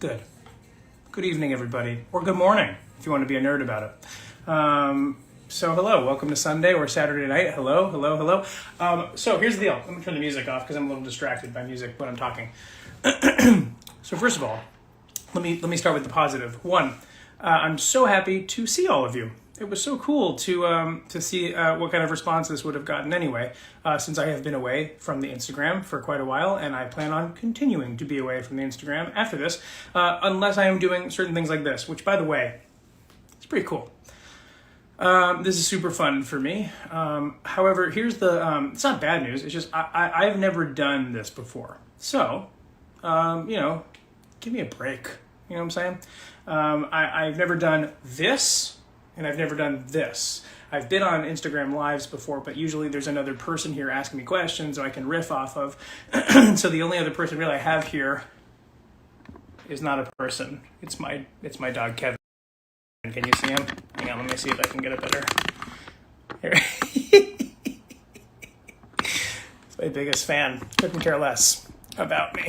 Good. Good evening, everybody. Or good morning, if you want to be a nerd about it. So hello, welcome to Sunday or Saturday night. Hello, hello, hello. So here's the deal. Let me turn the music off because I'm a little distracted by music when I'm talking. So first of all, let me start with the positive. One, I'm so happy to see all of you. It was so cool to see what kind of response this would have gotten anyway, since I have been away from the Instagram for quite a while, and I plan on continuing to be away from the Instagram after this, unless I am doing certain things like this, which, by the way, is pretty cool. This is super fun for me. However, here's the, it's not bad news, it's just I've never done this before. So, give me a break. You know what I'm saying? I've never done this. And I've never done this. I've been on Instagram Lives before, but usually there's another person here asking me questions or I can riff off of. So the only other person really I have here is not a person. It's my dog, Kevin. Can you see him? Hang on, let me see if I can get it better. Here. He's my biggest fan. Couldn't care less about me.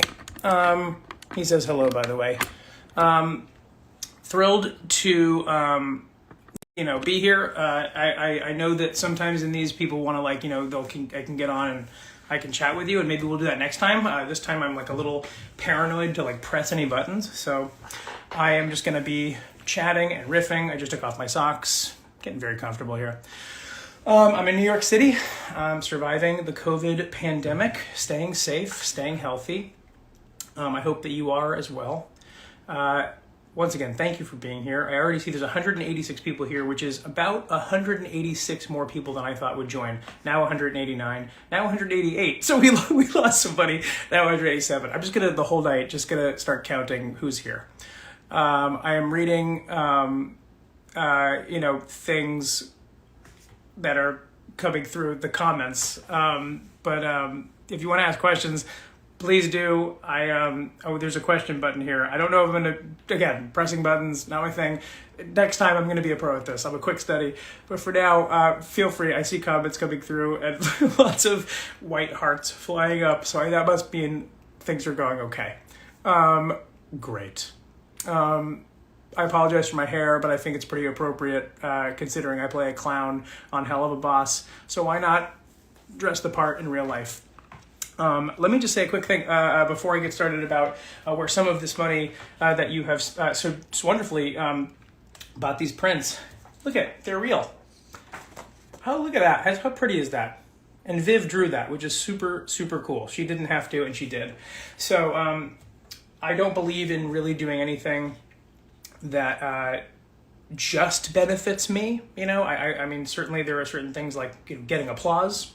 He says hello, by the way. Thrilled to... be here. I know that sometimes in these people want to I can get on and I can chat with you, and maybe we'll do that next time. This time I'm like a little paranoid to press any buttons, so I am just going to be chatting and riffing. I just took off my socks, getting very comfortable here. I'm in New York City. I'm surviving the COVID pandemic, staying safe, staying healthy. I hope that you are as well. Once again, thank you for being here. I already see there's 186 people here, which is about 186 more people than I thought would join. Now 189, now 188. So we lost somebody, now 187. I'm just gonna, the whole night, just gonna start counting who's here. I am reading, things that are coming through the comments. But if you wanna ask questions, please do. There's a question button here. I don't know if I'm going to, again, pressing buttons, not my thing. Next time I'm going to be a pro at this. I'm a quick study. But for now, feel free. I see comments coming through and lots of white hearts flying up. So that must mean things are going okay. Great. I apologize for my hair, but I think it's pretty appropriate considering I play a clown on Helluva Boss. So why not dress the part in real life? Let me just say a quick thing before I get started about where some of this money that you have so wonderfully bought these prints. Look at, they're real. Look at that. How pretty is that? And Viv drew that, which is super, super cool. She didn't have to, and she did. So I don't believe in really doing anything that just benefits me. I mean, certainly there are certain things like getting applause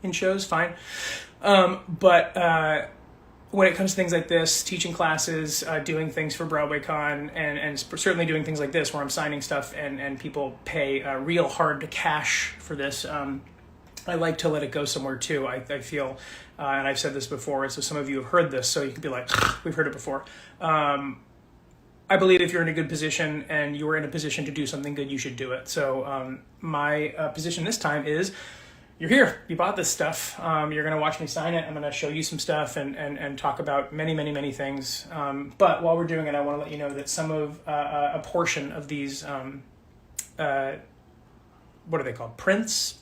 in shows, fine. But when it comes to things like this, teaching classes, doing things for BroadwayCon, and certainly doing things like this where I'm signing stuff and people pay real hard cash for this, I like to let it go somewhere too. I feel, and I've said this before, so some of you have heard this, so you could be like, we've heard it before. I believe if you're in a good position and you are in a position to do something good, you should do it. So my position this time is, you're here, you bought this stuff, you're gonna watch me sign it, I'm gonna show you some stuff and talk about many, many, many things. But while we're doing it, I wanna let you know that some of, a portion of these, what are they called, prints?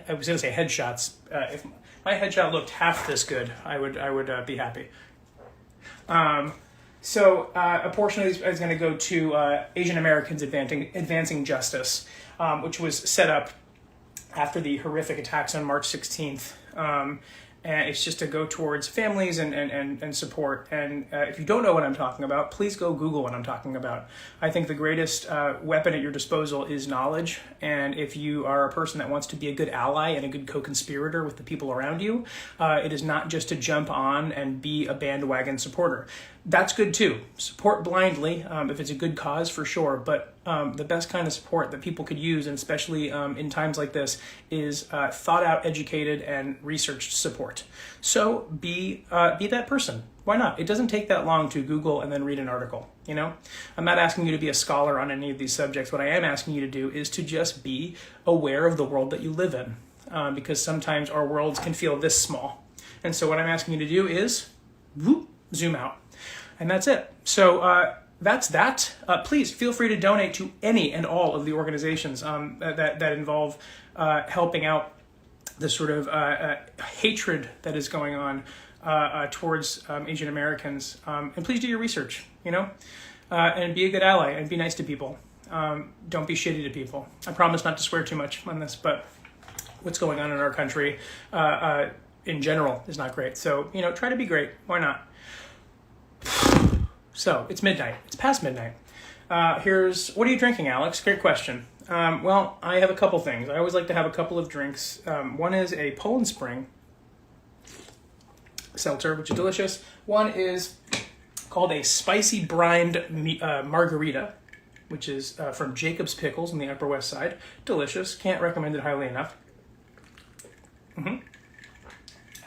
I was gonna say headshots. If my headshot looked half this good, I would be happy. So a portion of these is gonna go to Asian Americans Advancing Justice, which was set up after the horrific attacks on March 16th. And it's just to go towards families and support. And if you don't know what I'm talking about, please go Google what I'm talking about. I think the greatest weapon at your disposal is knowledge. And if you are a person that wants to be a good ally and a good co-conspirator with the people around you, it is not just to jump on and be a bandwagon supporter. That's good too. Support blindly if it's a good cause, for sure. But the best kind of support that people could use, and especially in times like this, is thought out, educated, and researched support. So be that person. Why not? It doesn't take that long to Google and then read an article. I'm not asking you to be a scholar on any of these subjects. What I am asking you to do is to just be aware of the world that you live in, because sometimes our worlds can feel this small. And so what I'm asking you to do is zoom out. And that's it. That's that. Please feel free to donate to any and all of the organizations that involve helping out the sort of hatred that is going on towards Asian Americans. And please do your research, and be a good ally and be nice to people. Don't be shitty to people. I promise not to swear too much on this, but what's going on in our country in general is not great. So, try to be great. Why not? So, it's midnight. It's past midnight. What are you drinking, Alex? Great question. Well, I have a couple things. I always like to have a couple of drinks. One is a Poland Spring seltzer, which is delicious. One is called a spicy brined margarita, which is from Jacob's Pickles on the Upper West Side. Delicious. Can't recommend it highly enough.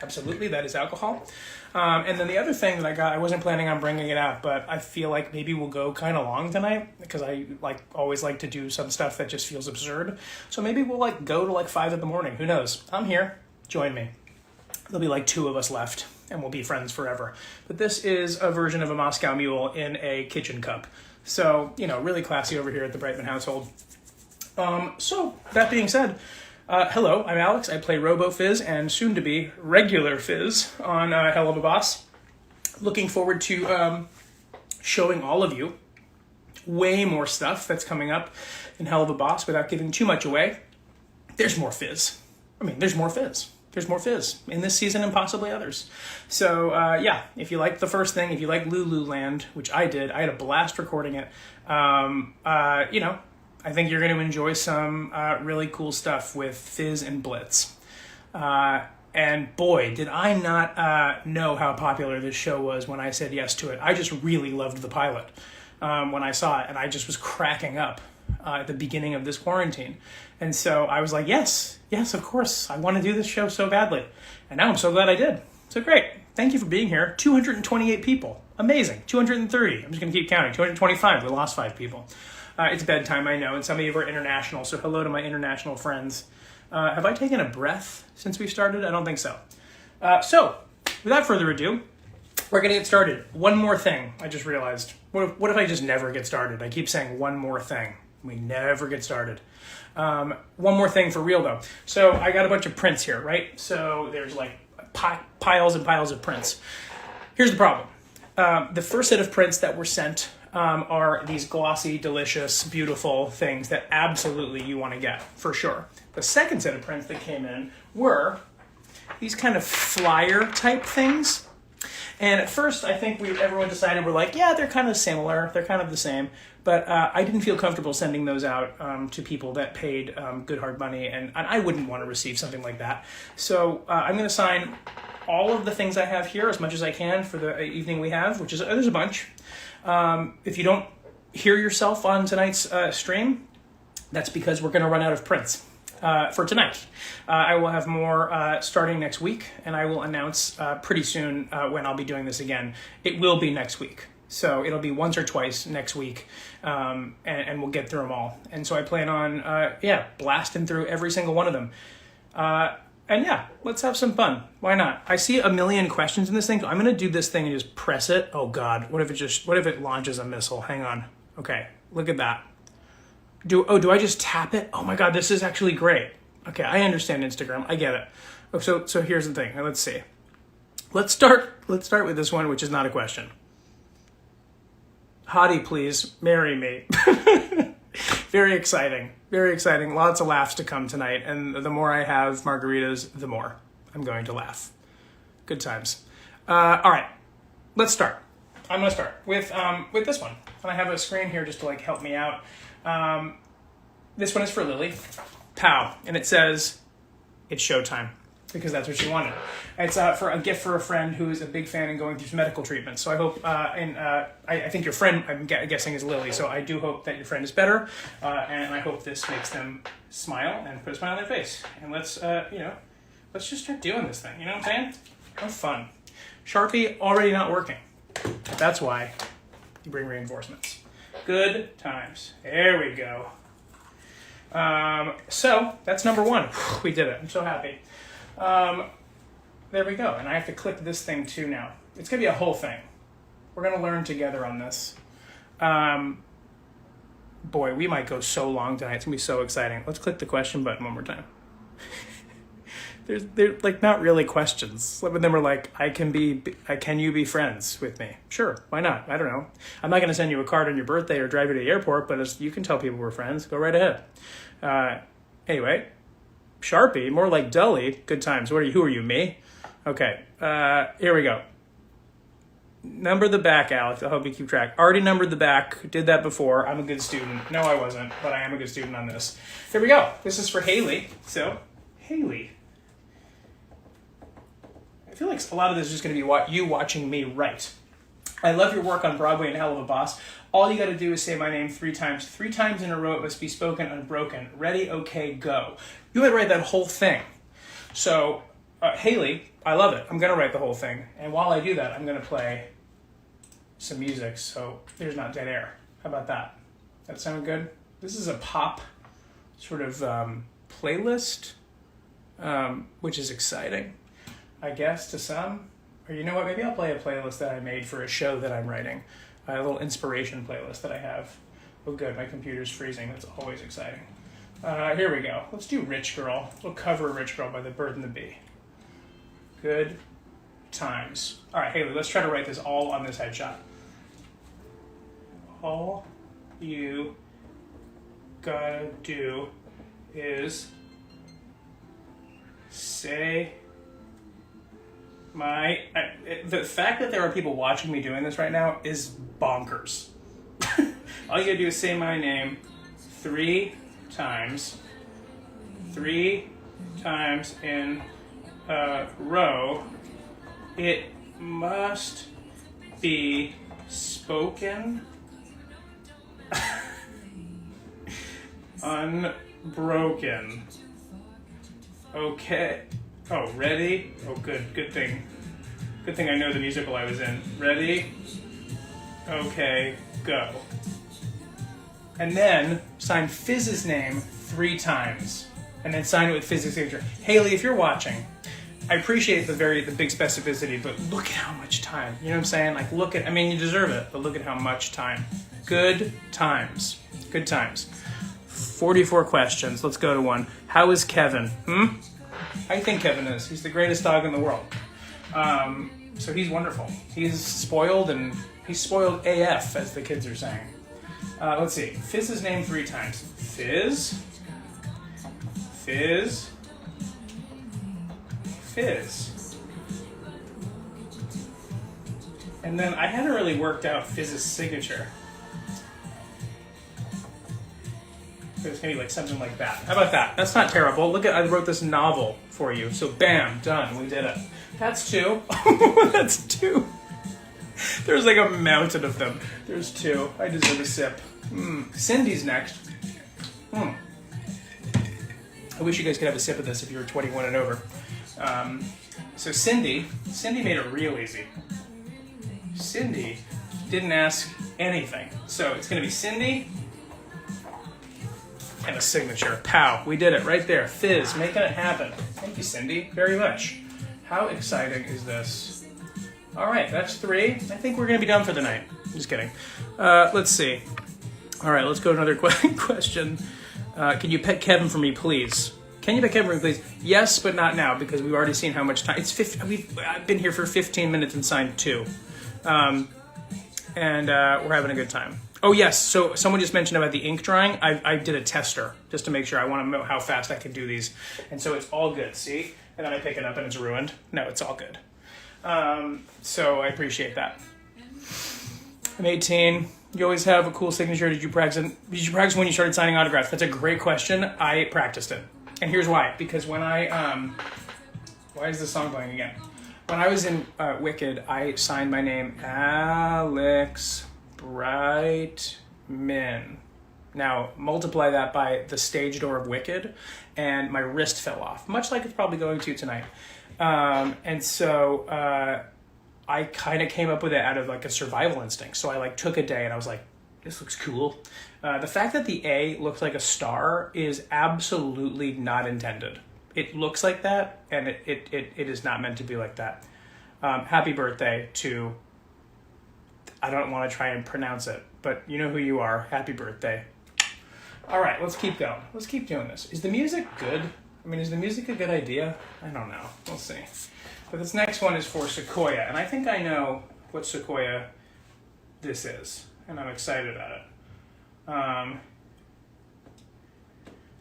Absolutely, that is alcohol. And then the other thing that I got, I wasn't planning on bringing it out, but I feel like maybe we'll go kind of long tonight because I always like to do some stuff that just feels absurd. So maybe we'll go to 5 in the morning. Who knows? I'm here. Join me. There'll be 2 of us left and we'll be friends forever. But this is a version of a Moscow Mule in a kitchen cup. So, really classy over here at the Brightman household. So that being said, hello, I'm Alex. I play Robo-Fizz and soon-to-be regular Fizz on Helluva Boss. Looking forward to showing all of you way more stuff that's coming up in Helluva Boss without giving too much away. There's more Fizz. There's more Fizz. There's more Fizz in this season and possibly others. So, if you like the first thing, if you like Lululand, which I did, I had a blast recording it, I think you're going to enjoy some really cool stuff with Fizz and Blitz. And boy, did I not know how popular this show was when I said yes to it. I just really loved the pilot when I saw it, and I just was cracking up at the beginning of this quarantine. And so I was like, yes, of course. I want to do this show so badly. And now I'm so glad I did. So great. Thank you for being here. 228 people. Amazing. 230. I'm just going to keep counting. 225. We lost 5 people. It's bedtime, I know, and some of you are international, so hello to my international friends. Have I taken a breath since we started? I don't think so. So, without further ado, we're going to get started. One more thing, I just realized. What if I just never get started? I keep saying one more thing. We never get started. One more thing for real, though. So, I got a bunch of prints here, right? So, there's piles and piles of prints. Here's the problem. The first set of prints that were sent are these glossy, delicious, beautiful things that absolutely you want to get, for sure. The second set of prints that came in were these kind of flyer type things. And at first, I think everyone decided they're kind of similar, they're kind of the same. But I didn't feel comfortable sending those out to people that paid good hard money, and I wouldn't want to receive something like that. So I'm going to sign all of the things I have here as much as I can for the evening we have, which is there's a bunch. If you don't hear yourself on tonight's stream, that's because we're going to run out of prints for tonight. I will have more starting next week, and I will announce pretty soon when I'll be doing this again. It will be next week. So it'll be once or twice next week, and we'll get through them all. And so I plan on, blasting through every single one of them. And yeah, let's have some fun. Why not? I see a million questions in this thing. I'm going to do this thing and just press it. Oh God, what if it launches a missile? Hang on. Okay, look at that. Do I just tap it? Oh my God, this is actually great. Okay, I understand Instagram. I get it. Oh, so here's the thing. Let's see. Let's start with this one, which is not a question. Hottie, please marry me. Very exciting. Very exciting. Lots of laughs to come tonight. And the more I have margaritas, the more I'm going to laugh. Good times. All right, let's start. I'm going to start with this one. And I have a screen here just to help me out. This one is for Lily. Pow. And it says, it's showtime. Because that's what she wanted. It's for a gift for a friend who is a big fan and going through some medical treatment. So I hope, I think your friend, I'm guessing, is Lily. So I do hope that your friend is better, and I hope this makes them smile and put a smile on their face. And let's just start doing this thing. You know what I'm saying? Have fun. Sharpie already not working. That's why you bring reinforcements. Good times. There we go. So that's number one. We did it. I'm so happy. There we go. And I have to click this thing too now. It's going to be a whole thing. We're going to learn together on this. Boy, we might go so long tonight. It's going to be so exciting. Let's click the question button one more time. They're like not really questions. Some of them are like, can you be friends with me? Sure, why not? I don't know. I'm not going to send you a card on your birthday or drive you to the airport, but you can tell people we're friends. Go right ahead. Anyway, Sharpie, more like Dully. Good times. Who are you, me? Okay, here we go. Number the back, Alex. I hope you keep track. Already numbered the back. Did that before. I'm a good student. No, I wasn't, but I am a good student on this. Here we go. This is for Haley. So, Haley. I feel like a lot of this is just going to be you watching me write. I love your work on Broadway and Helluva Boss. All you got to do is say my name 3 times. 3 times in a row. It must be spoken unbroken. Ready, okay, go. You would write that whole thing. So, Haley, I love it. I'm going to write the whole thing. And while I do that, I'm going to play some music so there's not dead air. How about that? That sound good? This is a pop sort of playlist, which is exciting, I guess, to some. Or you know what? Maybe I'll play a playlist that I made for a show that I'm writing. A little inspiration playlist that I have. Oh, good. My computer's freezing. That's always exciting. Here we go. Let's do Rich Girl. We'll cover Rich Girl by the Bird and the Bee. Good times. All right, Haley, let's try to write this all on this headshot. All you gotta do is say the fact that there are people watching me doing this right now is bonkers. All you gotta do is say my name 3 times. 3 times in a row. It must be spoken unbroken. Okay. Oh, ready? Oh, good thing. Good thing I know the musical I was in. Ready? Okay, go. And then sign Fizz's name 3 times. And then sign it with Fizz's signature. Haley, if you're watching, I appreciate the big specificity, but look at how much time. You know what I'm saying? Like, you deserve it, but look at how much time. Good times. Good times. 44 questions. Let's go to one. How is Kevin? I think Kevin is. He's the greatest dog in the world. So he's wonderful. He's spoiled, and he's spoiled AF, as the kids are saying. Let's see. Fizz's name 3 times. Fizz. Fizz. Fizz. And then I hadn't really worked out Fizz's signature. So it's gonna be like something like that. How about that? That's not terrible. Look at, I wrote this novel for you. So bam, done, we did it. That's 2. That's 2. There's like a mountain of them. There's 2. I deserve a sip. Cindy's next. I wish you guys could have a sip of this if you were 21 and over. So Cindy made it real easy. Cindy didn't ask anything. So it's gonna be Cindy and a signature. Pow, we did it right there. Fizz, making it happen. Thank you, Cindy, very much. How exciting is this? All right, that's 3. I think we're gonna be done for the night. Just kidding. Let's see. All right, let's go to another question. Can you pet Kevin for me, please? Can you pet Kevin for me, please? Yes, but not now, because we've already seen how much time. I've been here for 15 minutes and signed 2. And we're having a good time. Oh, yes, so someone just mentioned about the ink drying. I did a tester, just to make sure. I want to know how fast I can do these. And so it's all good, see? And then I pick it up and it's ruined. No, it's all good. So I appreciate that. I'm 18. You always have a cool signature. Did you practice when you started signing autographs? That's a great question. I practiced it. And here's why. Because when why is this song playing again? When I was in Wicked, I signed my name Alex Brightman. Now, multiply that by the stage door of Wicked, and my wrist fell off, much like it's probably going to tonight. And so I kind of came up with it out of like a survival instinct. So I took a day and I was like, this looks cool. The fact that the A looks like a star is absolutely not intended. It looks like that, and it is not meant to be like that. Happy birthday to I don't want to try and pronounce it, but you know who you are. Happy birthday. All right, let's keep going. Let's keep doing this. Is the music good? I mean, is the music a good idea? I don't know. We'll see. But this next one is for Sequoia, and I think I know what Sequoia this is, and I'm excited about it.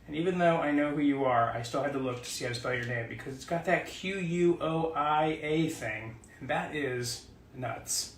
And even though I know who you are, I still had to look to see how to spell your name because it's got that Q-U-O-I-A thing, and that is nuts.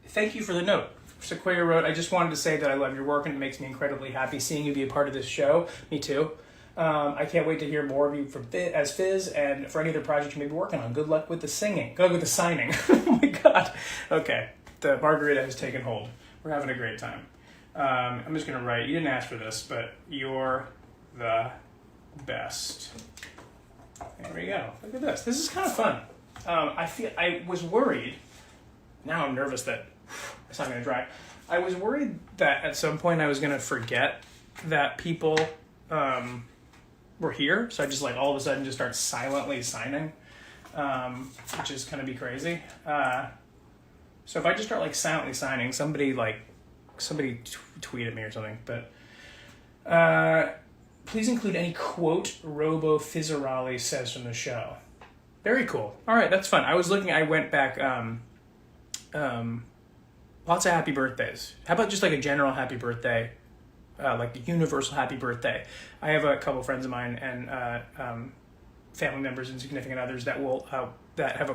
Thank you for the note. Sequoia wrote, I just wanted to say that I love your work and it makes me incredibly happy seeing you be a part of this show. Me too. I can't wait to hear more of you as Fizz and for any other project you may be working on. Good luck with the singing. Good luck with the signing. Oh my God. Okay. The margarita has taken hold. We're having a great time. I'm just going to write, you didn't ask for this, but you're the best. There we go. Look at this. This is kind of fun. I was worried. Now I'm nervous that it's not going to dry. I was worried that at some point I was going to forget that people were here. So I just like all of a sudden just start silently signing, which is going to be crazy. So if I just start like silently signing, somebody tweet at me or something. But please include any quote Robo Fizzarali says from the show. Very cool. All right, that's fun. I went back. Lots of happy birthdays. How about just like a general happy birthday, like a universal happy birthday? I have a couple friends of mine and family members and significant others that will that have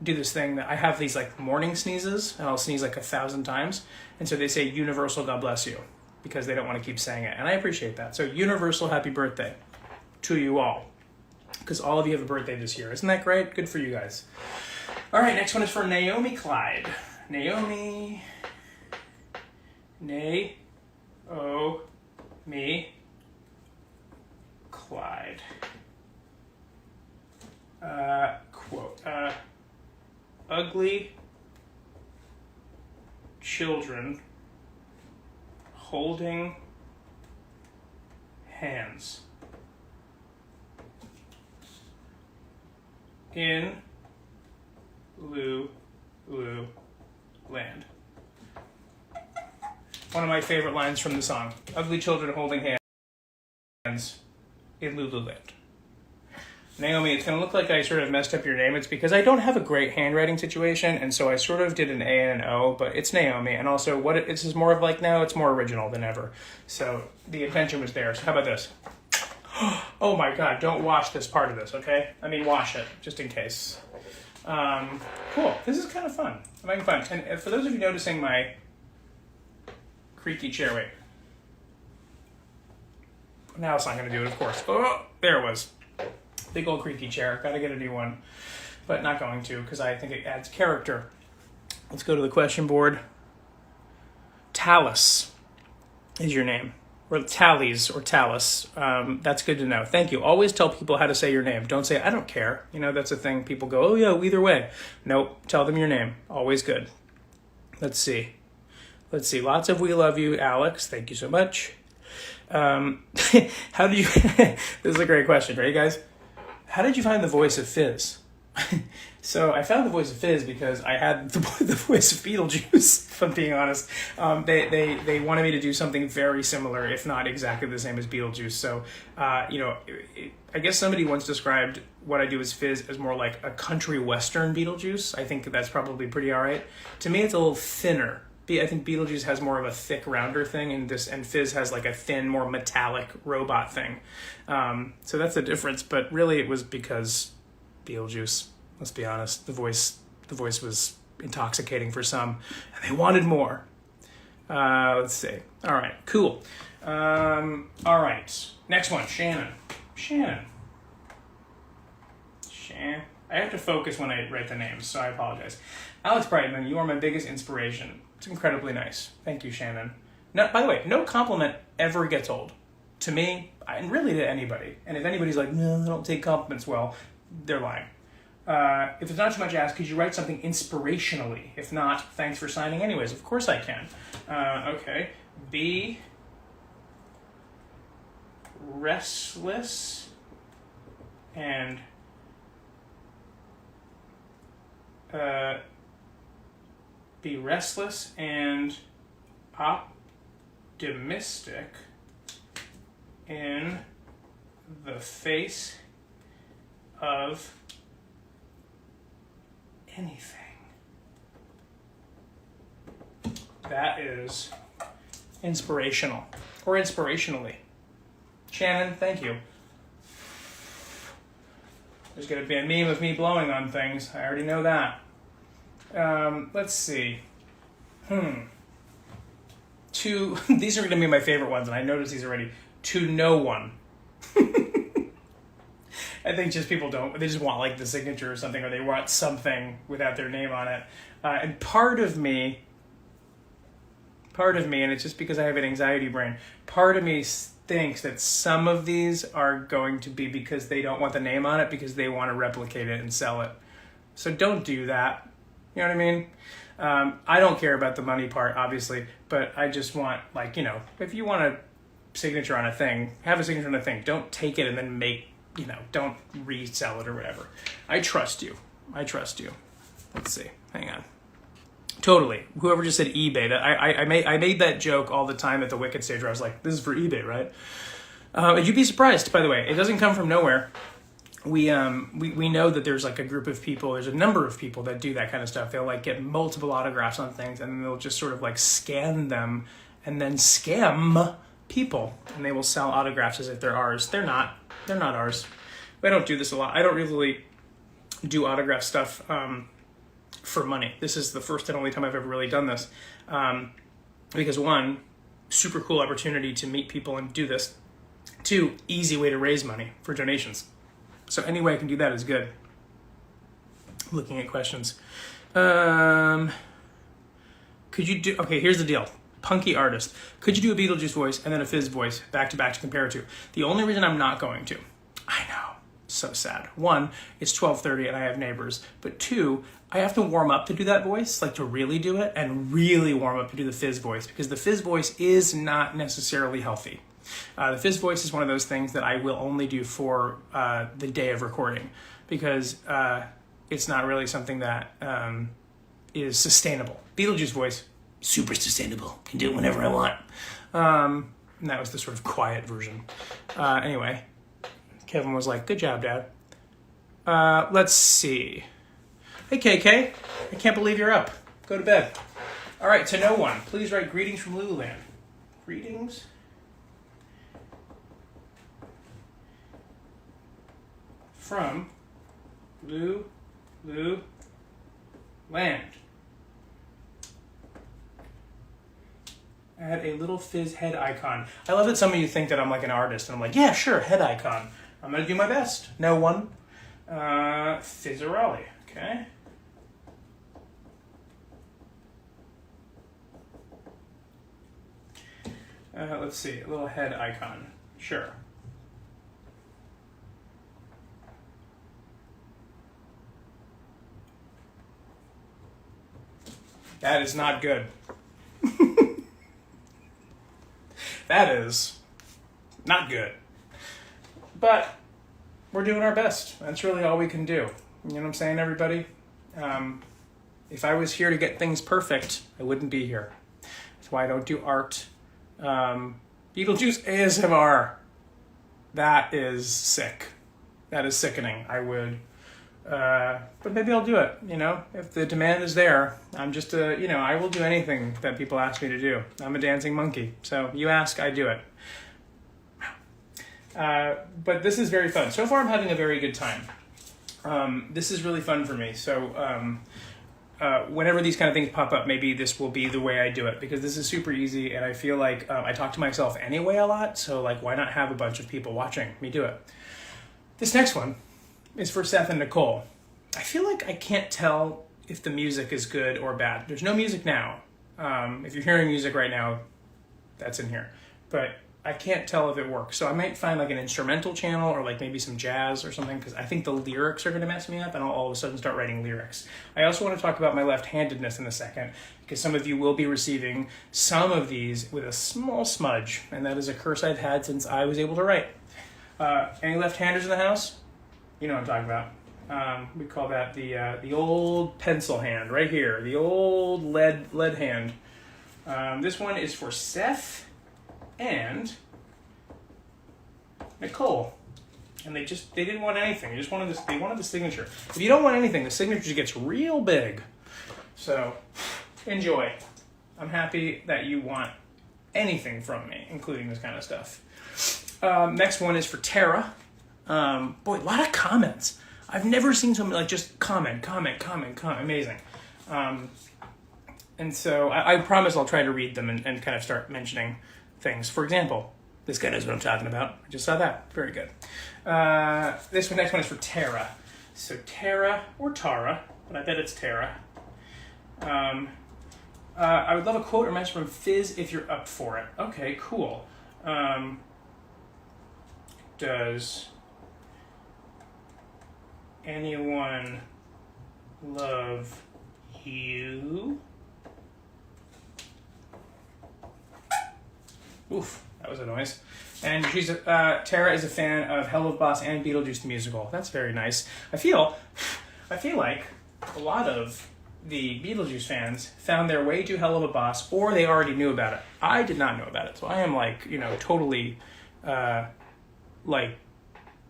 do this thing that I have these like morning sneezes and I'll sneeze like 1,000 times, and so they say universal God bless you because they don't want to keep saying it, and I appreciate that. So universal happy birthday to you all, because all of you have a birthday this year. Isn't that great? Good for you guys. All right, next one is for Naomi Clyde. Naomi, Clyde. Quote, ugly children holding hands in Lulu Land. One of my favorite lines from the song. Ugly children holding hands in Lululand. Naomi, it's going to look like I sort of messed up your name. It's because I don't have a great handwriting situation, and so I sort of did an A and an O, but it's Naomi. And also, this is more of like now, it's more original than ever. So the intention was there. So how about this? Oh my God, don't wash this part of this, okay? I mean, wash it, just in case. Cool. This is kind of fun. I'm having fun. And for those of you noticing my creaky chair, wait. Now it's not going to do it, of course. Oh, there it was. Big old creaky chair. Got to get a new one, but not going to because I think it adds character. Let's go to the question board. Talus is your name. Or Tallies or Talus. That's good to know. Thank you. Always tell people how to say your name. Don't say, I don't care. You know, that's a thing. People go, oh, yeah, either way. Nope. Tell them your name. Always good. Let's see. Lots of we love you, Alex. Thank you so much. How do you... This is a great question, right, guys? How did you find the voice of Fizz? So I found the voice of Fizz because I had the voice of Beetlejuice, if I'm being honest. They wanted me to do something very similar, if not exactly the same as Beetlejuice. So, I guess somebody once described what I do as Fizz as more like a country western Beetlejuice. I think that's probably pretty all right. To me, it's a little thinner. I think Beetlejuice has more of a thick, rounder thing, and Fizz has like a thin, more metallic robot thing. So that's the difference. But really, it was because Beetlejuice. Let's be honest. The voice was intoxicating for some, and they wanted more. Let's see. All right, cool. All right, next one, Shannon. I have to focus when I write the names, so I apologize. Alex Brightman, you are my biggest inspiration. It's incredibly nice. Thank you, Shannon. No, by the way, no compliment ever gets old. To me, and really to anybody. And if anybody's like, no, I don't take compliments well, they're lying. If it's not too much asked, could you write something inspirationally? If not, thanks for signing anyways. Of course I can. Okay. Be restless and be restless and optimistic in the face of anything. That is inspirational, or inspirationally. Shannon, thank you. There's going to be a meme of me blowing on things. I already know that. Let's see. These are going to be my favorite ones, and I noticed these already. To no one. I think just people they just want like the signature or something, or they want something without their name on it. And part of me, and it's just because I have an anxiety brain, part of me thinks that some of these are going to be because they don't want the name on it, because they want to replicate it and sell it. So don't do that. You know what I mean? I don't care about the money part, obviously, but I just want, like, you know, if you want a signature on a thing, have a signature on a thing. Don't take it and then don't resell it or whatever. I trust you. Let's see. Hang on. Totally. Whoever just said eBay, that I made that joke all the time at the Wicked stage where I was like, this is for eBay, right? And you'd be surprised, by the way. It doesn't come from nowhere. We know that there's like a group of people, there's a number of people that do that kind of stuff. They'll like get multiple autographs on things, and then they'll just sort of like scan them and then scam people, and they will sell autographs as if they're ours. They're not ours. I don't do this a lot. I don't really do autograph stuff for money. This is the first and only time I've ever really done this. Because one, super cool opportunity to meet people and do this. Two, easy way to raise money for donations. So any way I can do that is good. Looking at questions. Could you do, okay, here's the deal. Punky artist. Could you do a Beetlejuice voice and then a Fizz voice back to compare to? The only reason I'm not going to, I know, so sad. One, it's 12:30 and I have neighbors. But two, I have to warm up to do that voice, like to really do it, and really warm up to do the Fizz voice, because the Fizz voice is not necessarily healthy. The Fizz voice is one of those things that I will only do for the day of recording, because it's not really something that is sustainable. Beetlejuice voice, super sustainable. Can do it whenever I want. And that was the sort of quiet version. Anyway, Kevin was like, good job, Dad. Let's see. Hey, KK. I can't believe you're up. Go to bed. All right, to no one. Please write greetings from Lululand. Greetings from Lululand. Add a little Fizz head icon. I love that some of you think that I'm like an artist, and I'm like, yeah, sure, head icon. I'm gonna do my best. No one. Fizzarelli, okay. Let's see, a little head icon. Sure. That is not good. That is not good. But we're doing our best. That's really all we can do. You know what I'm saying, everybody? If I was here to get things perfect, I wouldn't be here. That's why I don't do art. Beetlejuice ASMR. That is sick. That is sickening. I would... but maybe I'll do it, you know? If the demand is there, I'm just I will do anything that people ask me to do. I'm a dancing monkey. So you ask, I do it. But this is very fun. So far, I'm having a very good time. This is really fun for me. So whenever these kind of things pop up, maybe this will be the way I do it, because this is super easy, and I feel like I talk to myself anyway a lot. So like, why not have a bunch of people watching me do it? This next one is for Seth and Nicole. I feel like I can't tell if the music is good or bad. There's no music now. If you're hearing music right now, that's in here. But I can't tell if it works. So I might find like an instrumental channel, or like maybe some jazz or something, because I think the lyrics are going to mess me up, and I'll all of a sudden start writing lyrics. I also want to talk about my left-handedness in a second, because some of you will be receiving some of these with a small smudge, and that is a curse I've had since I was able to write. Any left-handers in the house? You know what I'm talking about. We call that the old pencil hand right here, the old lead hand. This one is for Seth and Nicole, and they didn't want anything. They wanted the signature. If you don't want anything, the signature gets real big. So enjoy. I'm happy that you want anything from me, including this kind of stuff. Next one is for Tara. Boy, a lot of comments. I've never seen someone like just comment. Amazing. And so I promise I'll try to read them and kind of start mentioning things. For example, this guy knows what I'm talking about. I just saw that. Very good. Next one is for Tara. So Tara or Tara, but I bet it's Tara. I would love a quote or message from Fizz if you're up for it. Okay, cool. Does anyone love you? Oof, that was a noise. And Tara is a fan of Helluva Boss and Beetlejuice the musical. That's very nice. I feel like a lot of the Beetlejuice fans found their way to Helluva Boss, or they already knew about it. I did not know about it, so I am totally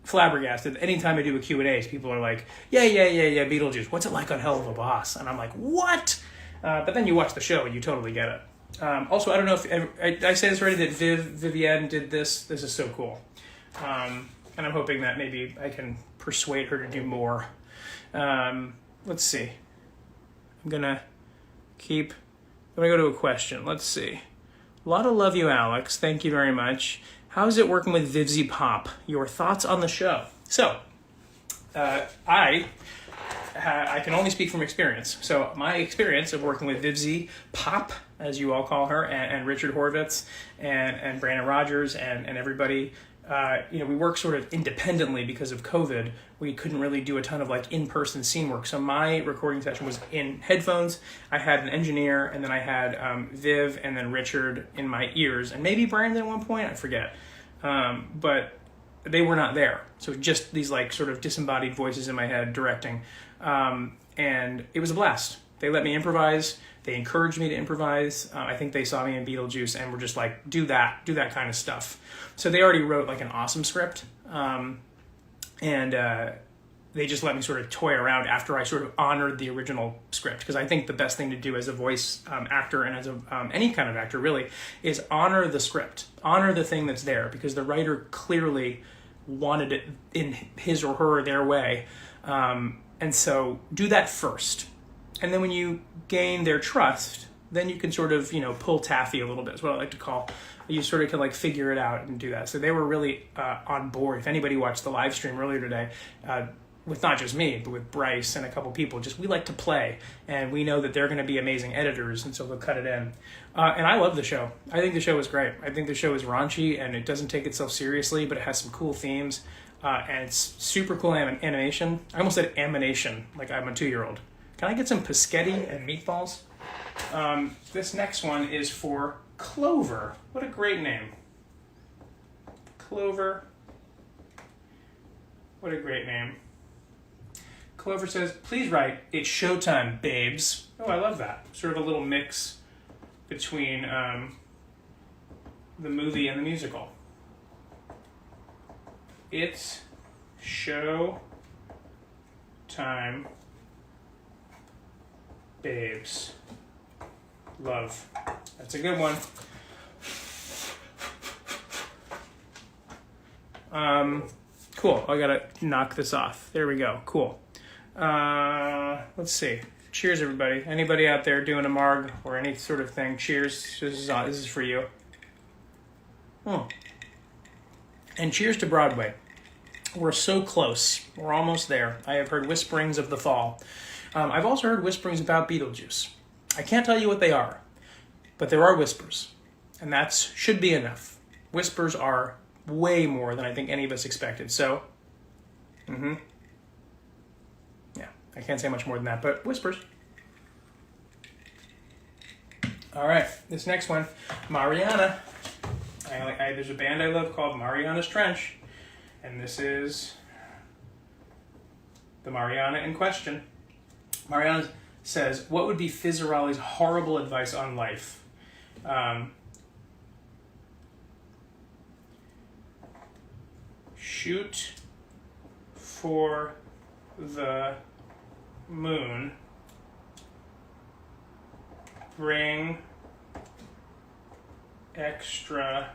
flabbergasted. Anytime I do a Q&A, people are like, yeah, Beetlejuice. What's it like on Helluva Boss? And I'm like, what? But then you watch the show and you totally get it. Also, I don't know if I say this already, that Vivienne did this. This is so cool. And I'm hoping that maybe I can persuade her to do more. Let's see. I'm going to go to a question. Let's see. A lot of love you, Alex. Thank you very much. How's it working with Vivzy Pop? Your thoughts on the show? So, I can only speak from experience. So my experience of working with Vivzy Pop, as you all call her, and Richard Horvitz, and Brandon Rogers, and everybody, we work sort of independently because of COVID. We couldn't really do a ton of in-person scene work. So my recording session was in headphones. I had an engineer, and then I had Viv and then Richard in my ears, and maybe Brandon at one point, I forget. But they were not there. So just these sort of disembodied voices in my head directing. And it was a blast. They let me improvise. They encouraged me to improvise. I think they saw me in Beetlejuice and were just like, do that kind of stuff. So they already wrote an awesome script. And they just let me sort of toy around after I sort of honored the original script. Because I think the best thing to do as a voice actor and as any kind of actor really is honor the script. Honor the thing that's there, because the writer clearly wanted it in his or their way. And so do that first. And then when you gain their trust, then you can sort of, pull taffy a little bit, is what I like to call. You sort of can figure it out and do that. So they were really on board. If anybody watched the live stream earlier today, with not just me, but with Bryce and a couple people, we like to play. And we know that they're going to be amazing editors, and so they'll cut it in. And I love the show. I think the show is great. I think the show is raunchy, and it doesn't take itself seriously, but it has some cool themes. And it's super cool animation. I almost said amination, like I'm a 2-year-old. Can I get some Paschetti and meatballs? This next one is for Clover. What a great name. Clover. What a great name. Clover says, please write, it's showtime, babes. Oh, I love that. Sort of a little mix between the movie and the musical. It's show time, babes. Love. That's a good one. Cool. I gotta knock this off. There we go. Cool. Let's see. Cheers, everybody. Anybody out there doing a marg or any sort of thing? Cheers. This is for you. And cheers to Broadway. We're so close. We're almost there. I have heard whisperings of the fall. I've also heard whisperings about Beetlejuice. I can't tell you what they are, but there are whispers, and that should be enough. Whispers are way more than I think any of us expected. So, yeah, I can't say much more than that, but whispers. All right, this next one, Mariana. There's a band I love called Mariana's Trench, and this is the Mariana in question. Mariana says, what would be Fizzarolli's horrible advice on life? Shoot for the moon. Bring extra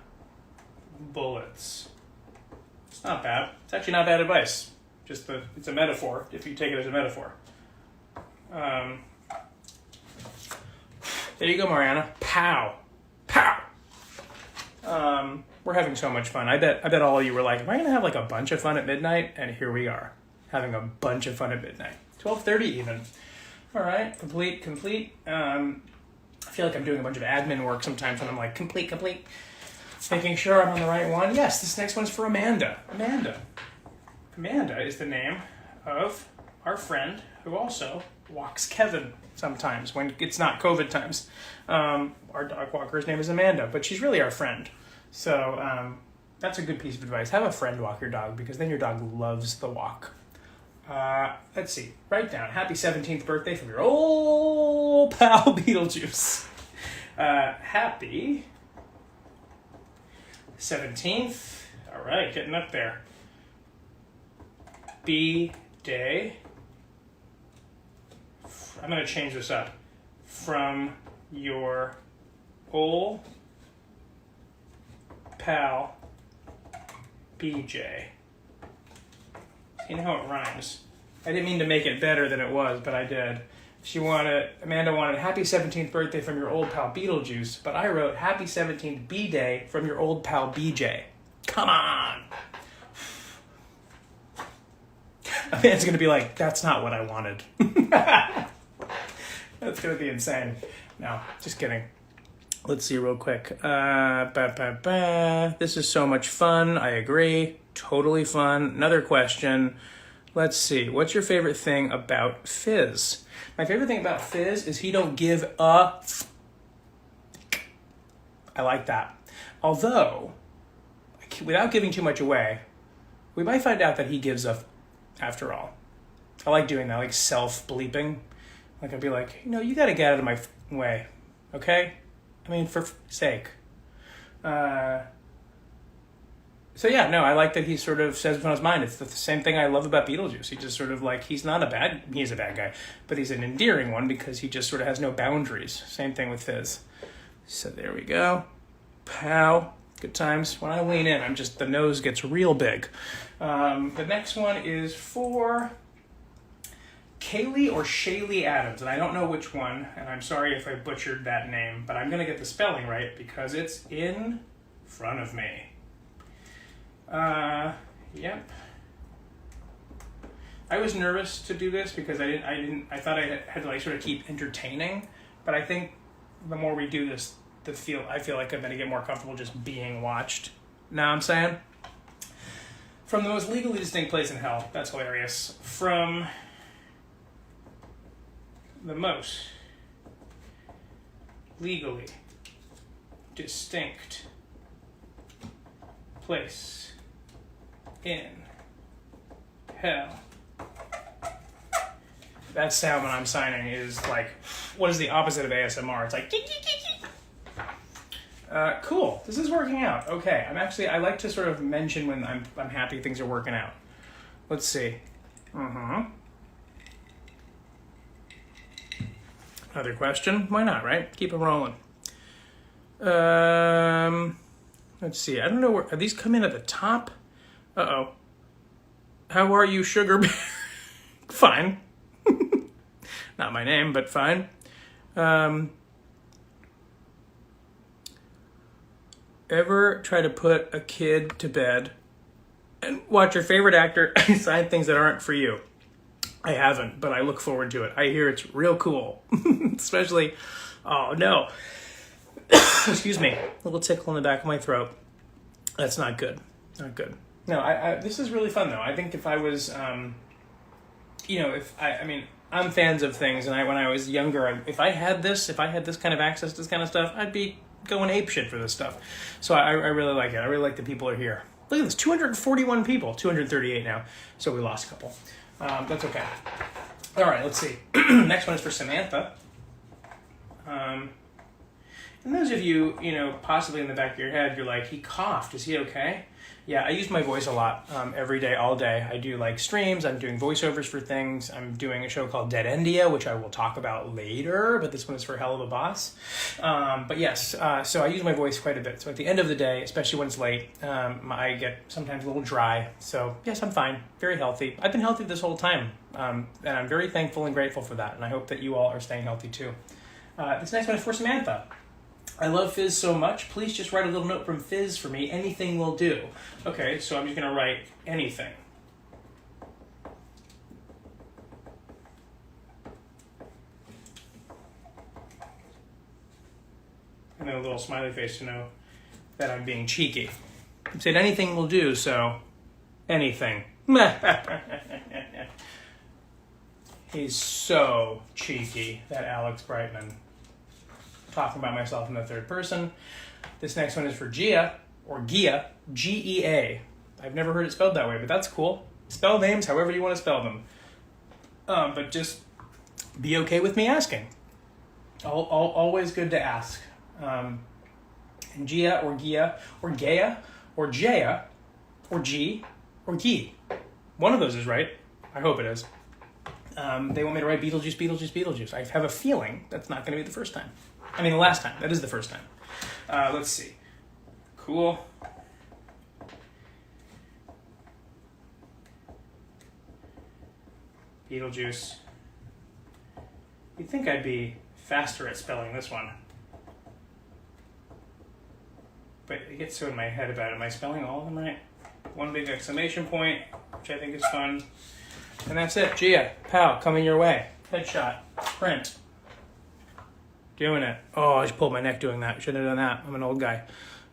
bullets. It's not bad. It's actually not bad advice. It's a metaphor, if you take it as a metaphor. There you go, Mariana. Pow. Pow. We're having so much fun. I bet all of you were like, am I going to have like a bunch of fun at midnight? And here we are, having a bunch of fun at midnight. 12:30 even. All right, complete. I feel like I'm doing a bunch of admin work sometimes when I'm like, complete. Making sure I'm on the right one. Yes, this next one's for Amanda. Amanda is the name of our friend who also walks Kevin sometimes when it's not COVID times. Our dog walker's name is Amanda, but she's really our friend. So that's a good piece of advice. Have a friend walk your dog because then your dog loves the walk. Let's see. Write down happy 17th birthday from your old pal Beetlejuice. Happy 17th. All right, getting up there. B-Day. I'm going to change this up. From your old pal BJ. You know how it rhymes. I didn't mean to make it better than it was, but I did. Amanda wanted happy 17th birthday from your old pal Beetlejuice, but I wrote happy 17th B-Day from your old pal BJ. Come on! Amanda's going to be like, that's not what I wanted. That's going to be insane. No, just kidding. Let's see real quick. This is so much fun. I agree. Totally fun. Another question. Let's see. What's your favorite thing about Fizz? My favorite thing about Fizz is he don't give a... I like that. Although, without giving too much away, we might find out that he gives a after all. I like doing that, like self-bleeping. Like I'd be like, you got to get out of my way, okay? I mean, for sake. So yeah, no, I like that he sort of says what's on his mind. It's the same thing I love about Beetlejuice. He just sort of like, he's a bad guy, but he's an endearing one because he just sort of has no boundaries. Same thing with Fizz. So there we go. Pow. Good times. When I lean in, the nose gets real big. The next one is for Kaylee or Shaylee Adams, and I don't know which one, and I'm sorry if I butchered that name, but I'm going to get the spelling right because it's in front of me. Yep. I was nervous to do this because I thought I had to like sort of keep entertaining, but I think the more we do this, I feel like I'm going to get more comfortable just being watched. Know what I'm saying? From the most legally distinct place in hell. That's hilarious. From the most legally distinct place in hell. That sound when I'm signing is like, what is the opposite of ASMR? It's like, cool. This is working out. Okay, I like to sort of mention when I'm happy things are working out. Let's see. Another question? Why not, right? Keep it rolling. Let's see. I don't know are these come in at the top? Uh-oh. How are you, Sugar Bear? Fine. Not my name, but fine. Ever try to put a kid to bed and watch your favorite actor sign things that aren't for you? I haven't, but I look forward to it. I hear it's real cool. Especially, oh no. Excuse me. A little tickle in the back of my throat. That's not good. Not good. No, this is really fun though. I think if I was, I'm fans of things, and when I was younger, if I had this kind of access to this kind of stuff, I'd be going apeshit for this stuff. So I really like it. I really like that people are here. Look at this, 241 people, 238 now. So we lost a couple. That's okay. All right, let's see. Next one is for Samantha. And those of you, possibly in the back of your head, you're like, he coughed. Is he okay? Yeah, I use my voice a lot every day, all day. I do like streams. I'm doing voiceovers for things. I'm doing a show called Dead India, which I will talk about later, but this one is for Helluva Boss. But yes, so I use my voice quite a bit. So at the end of the day, especially when it's late, I get sometimes a little dry. So yes, I'm fine. Very healthy. I've been healthy this whole time. And I'm very thankful and grateful for that. And I hope that you all are staying healthy too. This next one is for Samantha. I love Fizz so much. Please just write a little note from Fizz for me. Anything will do. Okay, so I'm just going to write anything. And then a little smiley face to know that I'm being cheeky. I said anything will do, so anything. He's so cheeky, that Alex Brightman. Talking about myself in the third person. This next one is for Gia, or Gia, G-E-A. I've never heard it spelled that way, but that's cool. Spell names however you want to spell them. But just be okay with me asking. Always good to ask. And Gia, or Gia, or Gaia, or Jaya, or G, or Gi. One of those is right. I hope it is. They want me to write Beetlejuice, Beetlejuice, Beetlejuice. I have a feeling that's not going to be the first time. I mean, the last time. That is the first time. Let's see. Cool. Beetlejuice. You'd think I'd be faster at spelling this one. But it gets so in my head about it. Am I spelling all of them right? One big exclamation point, which I think is fun. And that's it. Gia, pal, coming your way. Headshot. Print. Doing it. Oh, I just pulled my neck doing that. Shouldn't have done that. I'm an old guy.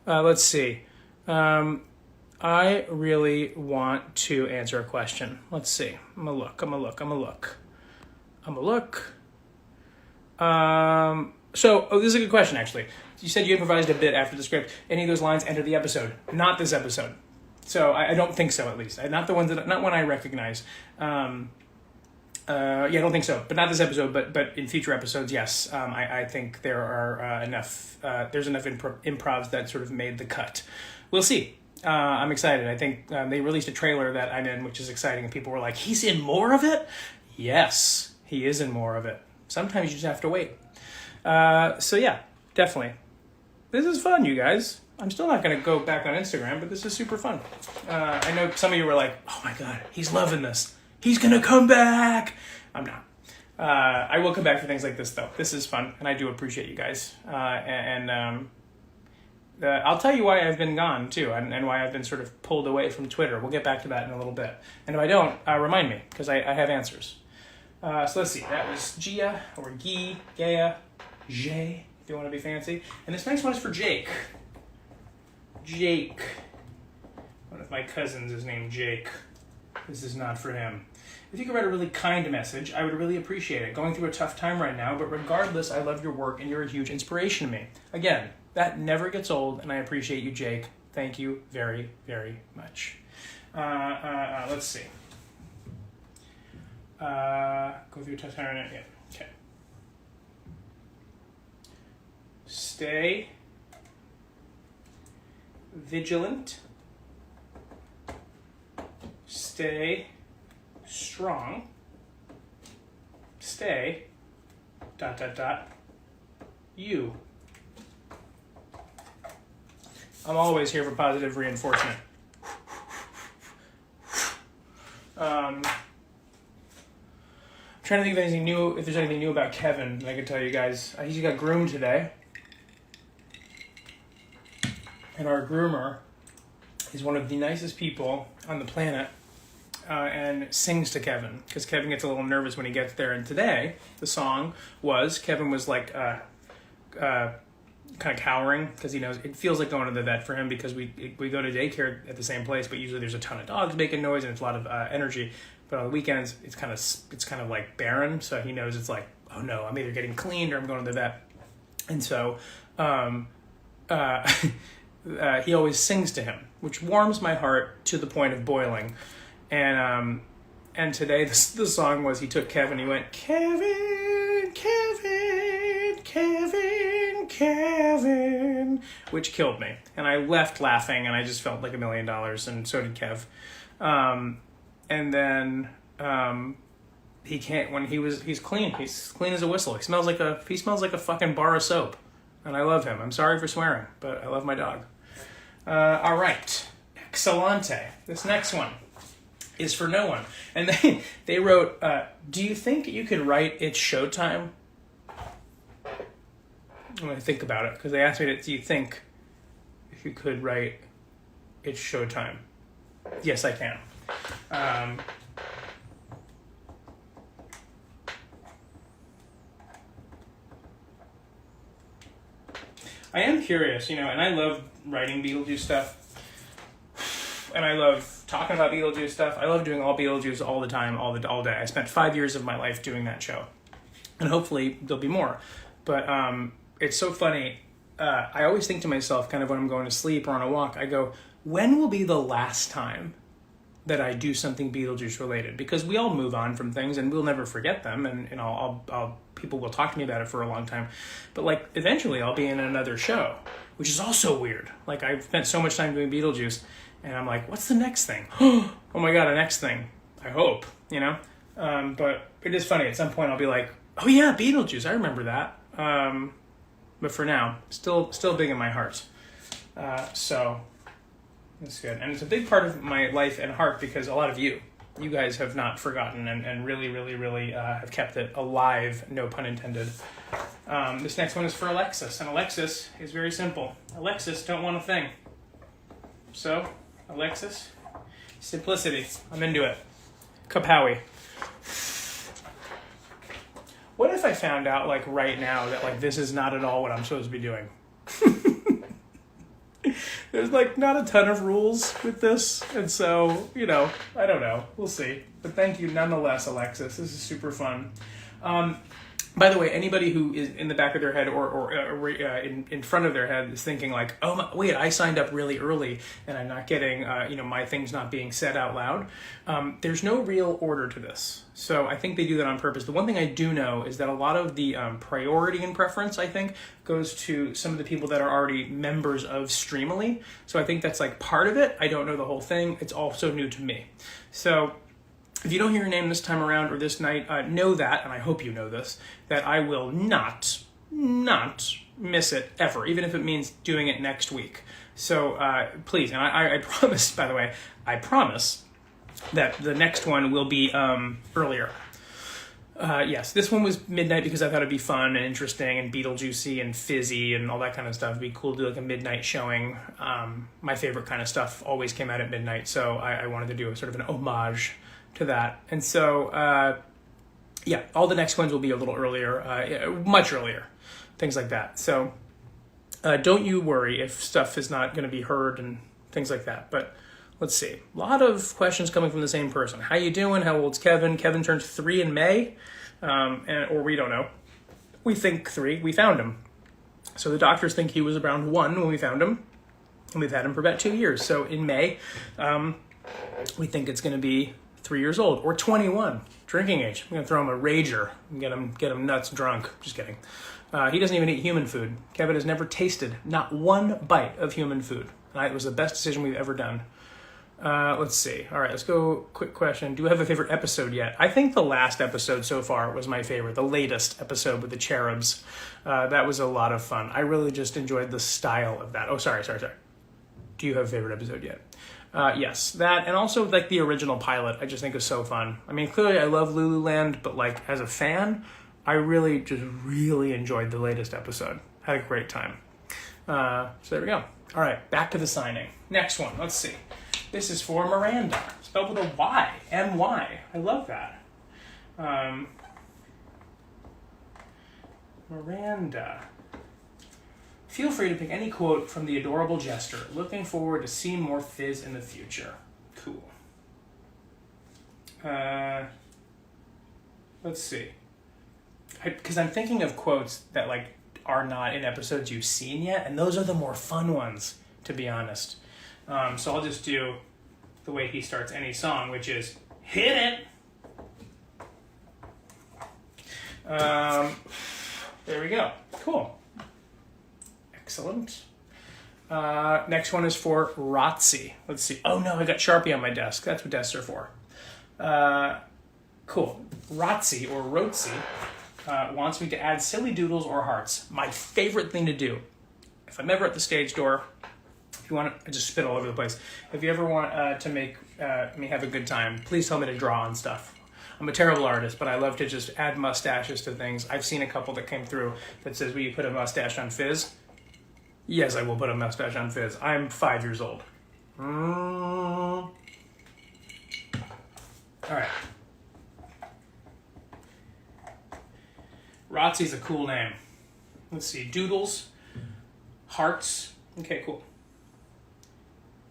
Let's see. I really want to answer a question. Let's see. I'm gonna look. This is a good question, actually. You said you improvised a bit after the script. Any of those lines enter the episode? Not this episode. So I don't think so, at least. Not one I recognize. I don't think so, but not this episode. But in future episodes, yes. I think there are enough. There's enough improvs that sort of made the cut. We'll see. I'm excited. I think they released a trailer that I'm in, which is exciting, and people were like, "He's in more of it." Yes, he is in more of it. Sometimes you just have to wait. So yeah, definitely. This is fun, you guys. I'm still not going to go back on Instagram, but this is super fun. I know some of you were like, "Oh my God, he's loving this. He's going to come back." I'm not. I will come back for things like this, though. This is fun, and I do appreciate you guys. I'll tell you why I've been gone, too, and why I've been sort of pulled away from Twitter. We'll get back to that in a little bit. And if I don't, remind me, because I have answers. So let's see. That was Gia, or Gi, Gaia, Jay, if you want to be fancy. And this next one is for Jake. Jake. One of my cousins is named Jake. This is not for him. If you could write a really kind message, I would really appreciate it. Going through a tough time right now, but regardless, I love your work and you're a huge inspiration to me. Again, that never gets old, and I appreciate you, Jake. Thank you very, very much. Let's see. Go through a tough time right now. Yeah. Okay. Stay vigilant. Stay strong. Stay ... you. I'm always here for positive reinforcement. I'm trying to think of anything new, if there's anything new about Kevin that I can tell you guys. He got groomed today. And our groomer is one of the nicest people on the planet, and sings to Kevin, because Kevin gets a little nervous when he gets there. And today, the song was, Kevin was like kind of cowering, because he knows it feels like going to the vet for him, because we go to daycare at the same place, but usually there's a ton of dogs making noise and it's a lot of energy. But on the weekends, it's kind of like barren, so he knows it's like, oh no, I'm either getting cleaned or I'm going to the vet. And so he always sings to him, which warms my heart to the point of boiling. And And today the song was, he took Kevin, he went, Kevin, Kevin, Kevin, Kevin, which killed me. And I left laughing, and I just felt like $1 million, and so did Kev. And then he can't, when he's clean. He's clean as a whistle. He smells like a fucking bar of soap. And I love him. I'm sorry for swearing, but I love my dog. All right. Excellente. This next one is for no one. And they wrote, do you think you could write It's Showtime? I'm going to think about it, because they asked me, do you think if you could write It's Showtime? Yes, I can. I am curious, and I love writing Beetlejuice stuff. And I love talking about Beetlejuice stuff. I love doing all Beetlejuice all the time, all day. I spent 5 years of my life doing that show. And hopefully there'll be more. But it's so funny. I always think to myself, kind of when I'm going to sleep or on a walk, I go, when will be the last time that I do something Beetlejuice related? Because we all move on from things and we'll never forget them. And I'll people will talk to me about it for a long time. But like eventually I'll be in another show, which is also weird. Like I've spent so much time doing Beetlejuice. And I'm like, what's the next thing? Oh my God, a next thing. I hope, But it is funny. At some point, I'll be like, oh yeah, Beetlejuice. I remember that. But for now, still big in my heart. So that's good. And it's a big part of my life and heart because a lot of you guys have not forgotten and really, really, really have kept it alive, no pun intended. This next one is for Alexis. And Alexis is very simple. Alexis don't want a thing. So, Alexis, simplicity. I'm into it. Kapowie. What if I found out, like, right now that, like, this is not at all what I'm supposed to be doing? There's, like, not a ton of rules with this. And so, I don't know. We'll see. But thank you nonetheless, Alexis. This is super fun. By the way, anybody who is in the back of their head or in front of their head is thinking like, oh, wait, I signed up really early and I'm not getting, my things not being said out loud. There's no real order to this. So I think they do that on purpose. The one thing I do know is that a lot of the priority and preference, I think, goes to some of the people that are already members of Streamily. So I think that's like part of it. I don't know the whole thing. It's also new to me. So if you don't hear your name this time around or this night, know that, and I hope you know this, that I will not miss it ever, even if it means doing it next week. So please, and I promise, by the way, I promise that the next one will be earlier. Yes, this one was midnight because I thought it'd be fun and interesting and Beetlejuicy and fizzy and all that kind of stuff. It'd be cool to do like a midnight showing. My favorite kind of stuff always came out at midnight, so I wanted to do a sort of an homage to that. And so, all the next ones will be a little earlier, much earlier, things like that. So don't you worry if stuff is not going to be heard and things like that. But let's see. A lot of questions coming from the same person. How you doing? How old's Kevin? Kevin turns 3 in May, or we don't know. We think 3. We found him. So the doctors think he was around 1 when we found him. And we've had him for about 2 years. So in May, we think it's going to be 3 years old or 21, drinking age. I'm gonna throw him a rager and get him nuts drunk. Just kidding. He doesn't even eat human food. Kevin has never tasted not one bite of human food. It was the best decision we've ever done. Let's see. All right, let's go. Quick question. Do you have a favorite episode yet? I think the last episode so far was my favorite. The latest episode with the cherubs. That was a lot of fun. I really just enjoyed the style of that. Oh, sorry. Do you have a favorite episode yet? Yes, that, and also like the original pilot, I just think is so fun. I mean, clearly I love Lululand, but like as a fan, I really enjoyed the latest episode. Had a great time. So there we go. All right, back to the signing. Next one, let's see. This is for Miranda, spelled with a Y, M-Y. I love that. Miranda. Feel free to pick any quote from the adorable jester. Looking forward to seeing more fizz in the future. Cool. Let's see. Because I'm thinking of quotes that like are not in episodes you've seen yet, and those are the more fun ones, to be honest. So I'll just do the way he starts any song, which is, hit it! There we go. Cool. Excellent. Next one is for ROTC. Let's see. Oh no, I got Sharpie on my desk. That's what desks are for. Cool. ROTC or ROTC wants me to add silly doodles or hearts. My favorite thing to do. If I'm ever at the stage door, if you want to, I just spit all over the place. If you ever want to make me have a good time, please tell me to draw on stuff. I'm a terrible artist, but I love to just add mustaches to things. I've seen a couple that came through that says, will you put a mustache on Fizz? Yes, I will put a mustache on Fizz. I'm 5 years old. All right. ROTC's a cool name. Let's see. Doodles. Hearts. Okay, cool.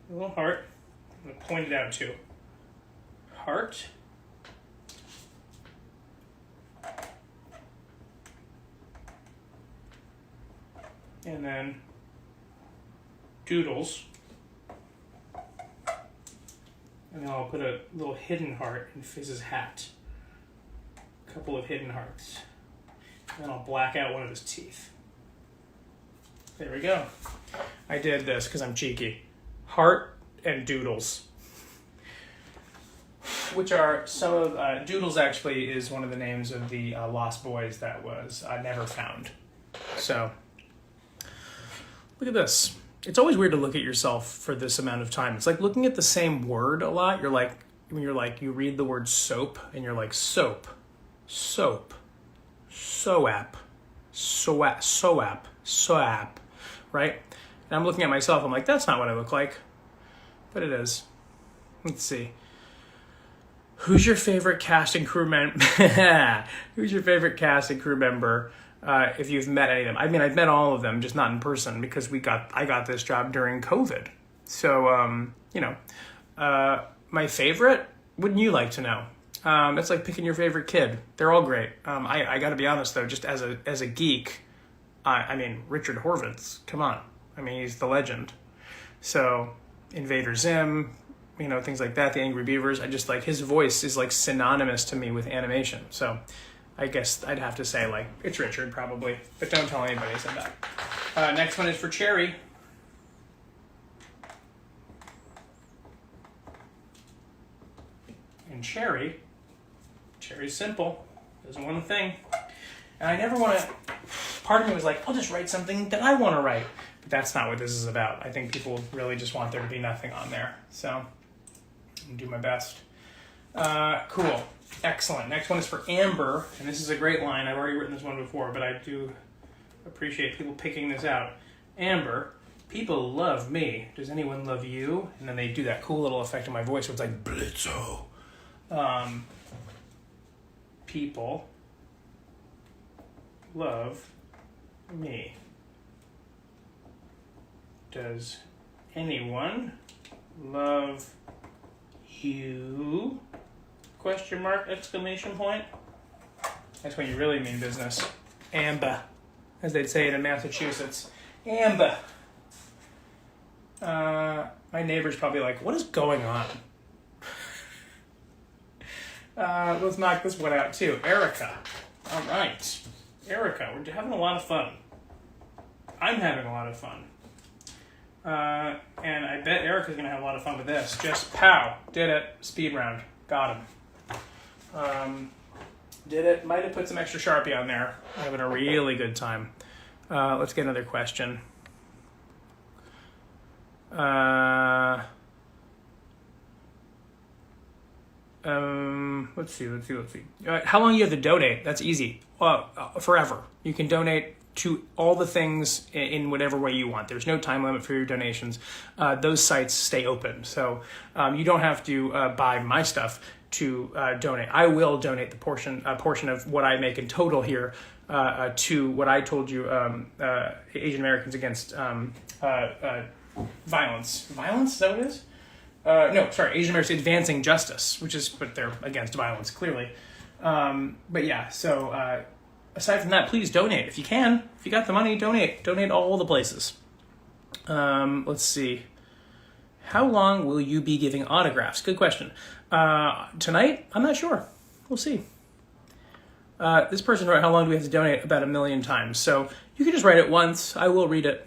A little heart. I'm going to point it out too. Heart. And then doodles. And then I'll put a little hidden heart in Fizz's hat. A couple of hidden hearts. And then I'll black out one of his teeth. There we go. I did this because I'm cheeky. Heart and doodles. Which are some of, Doodles actually is one of the names of the Lost Boys that was never found. So, look at this. It's always weird to look at yourself for this amount of time. It's like looking at the same word a lot. You're like, when you're like, you read the word soap and you're like, soap, soap, soap, soap, soap, right? And I'm looking at myself, I'm like, that's not what I look like. But it is. Let's see. Who's your favorite cast and crew member? Who's your favorite cast and crew member? If you've met any of them. I mean, I've met all of them, just not in person because I got this job during COVID. So, you know, my favorite, wouldn't you like to know? It's like picking your favorite kid. They're all great. I got to be honest though, just as a geek, I mean, Richard Horvitz, come on. I mean, he's the legend. So, Invader Zim, you know, things like that, the Angry Beavers. I just like his voice is like synonymous to me with animation. So, I guess I'd have to say, like, it's Richard, probably. But don't tell anybody I said that. Next one is for Cherry. And Cherry's simple. Doesn't want a thing. And I never want to... Part of me was like, I'll just write something that I want to write. But that's not what this is about. I think people really just want there to be nothing on there. So, I'll do my best. Cool. Excellent. Next one is for Amber, and this is a great line. I've already written this one before, but I do appreciate people picking this out. Amber, people love me. Does anyone love you? And then they do that cool little effect in my voice where it's like, blitzo. People love me. Does anyone love you? Question mark, exclamation point. That's when you really mean business. Amber, as they'd say it in Massachusetts. Amber. My neighbor's probably like, what is going on? Let's knock this one out too. Erica. All right. Erica, we're having a lot of fun. I'm having a lot of fun. And I bet Erica's going to have a lot of fun with this. Just pow. Did it. Speed round. Got him. Did it. Might have put some extra Sharpie on there. Having a really good time. Let's get another question. Let's see. How long do you have to donate? That's easy. Forever. You can donate to all the things in whatever way you want. There's no time limit for your donations. Those sites stay open. So you don't have to buy my stuff to donate. I will donate a portion of what I make in total here to what I told you, Asian Americans Against Violence. Violence, is that what it is? No, sorry, Asian Americans Advancing Justice, but they're against violence, clearly. But yeah, so aside from that, please donate. If you can, if you got the money, donate. Donate all the places. Let's see. How long will you be giving autographs? Good question. Tonight? I'm not sure. We'll see. This person wrote, how long do we have to donate? About 1 million times. So you can just write it once. I will read it.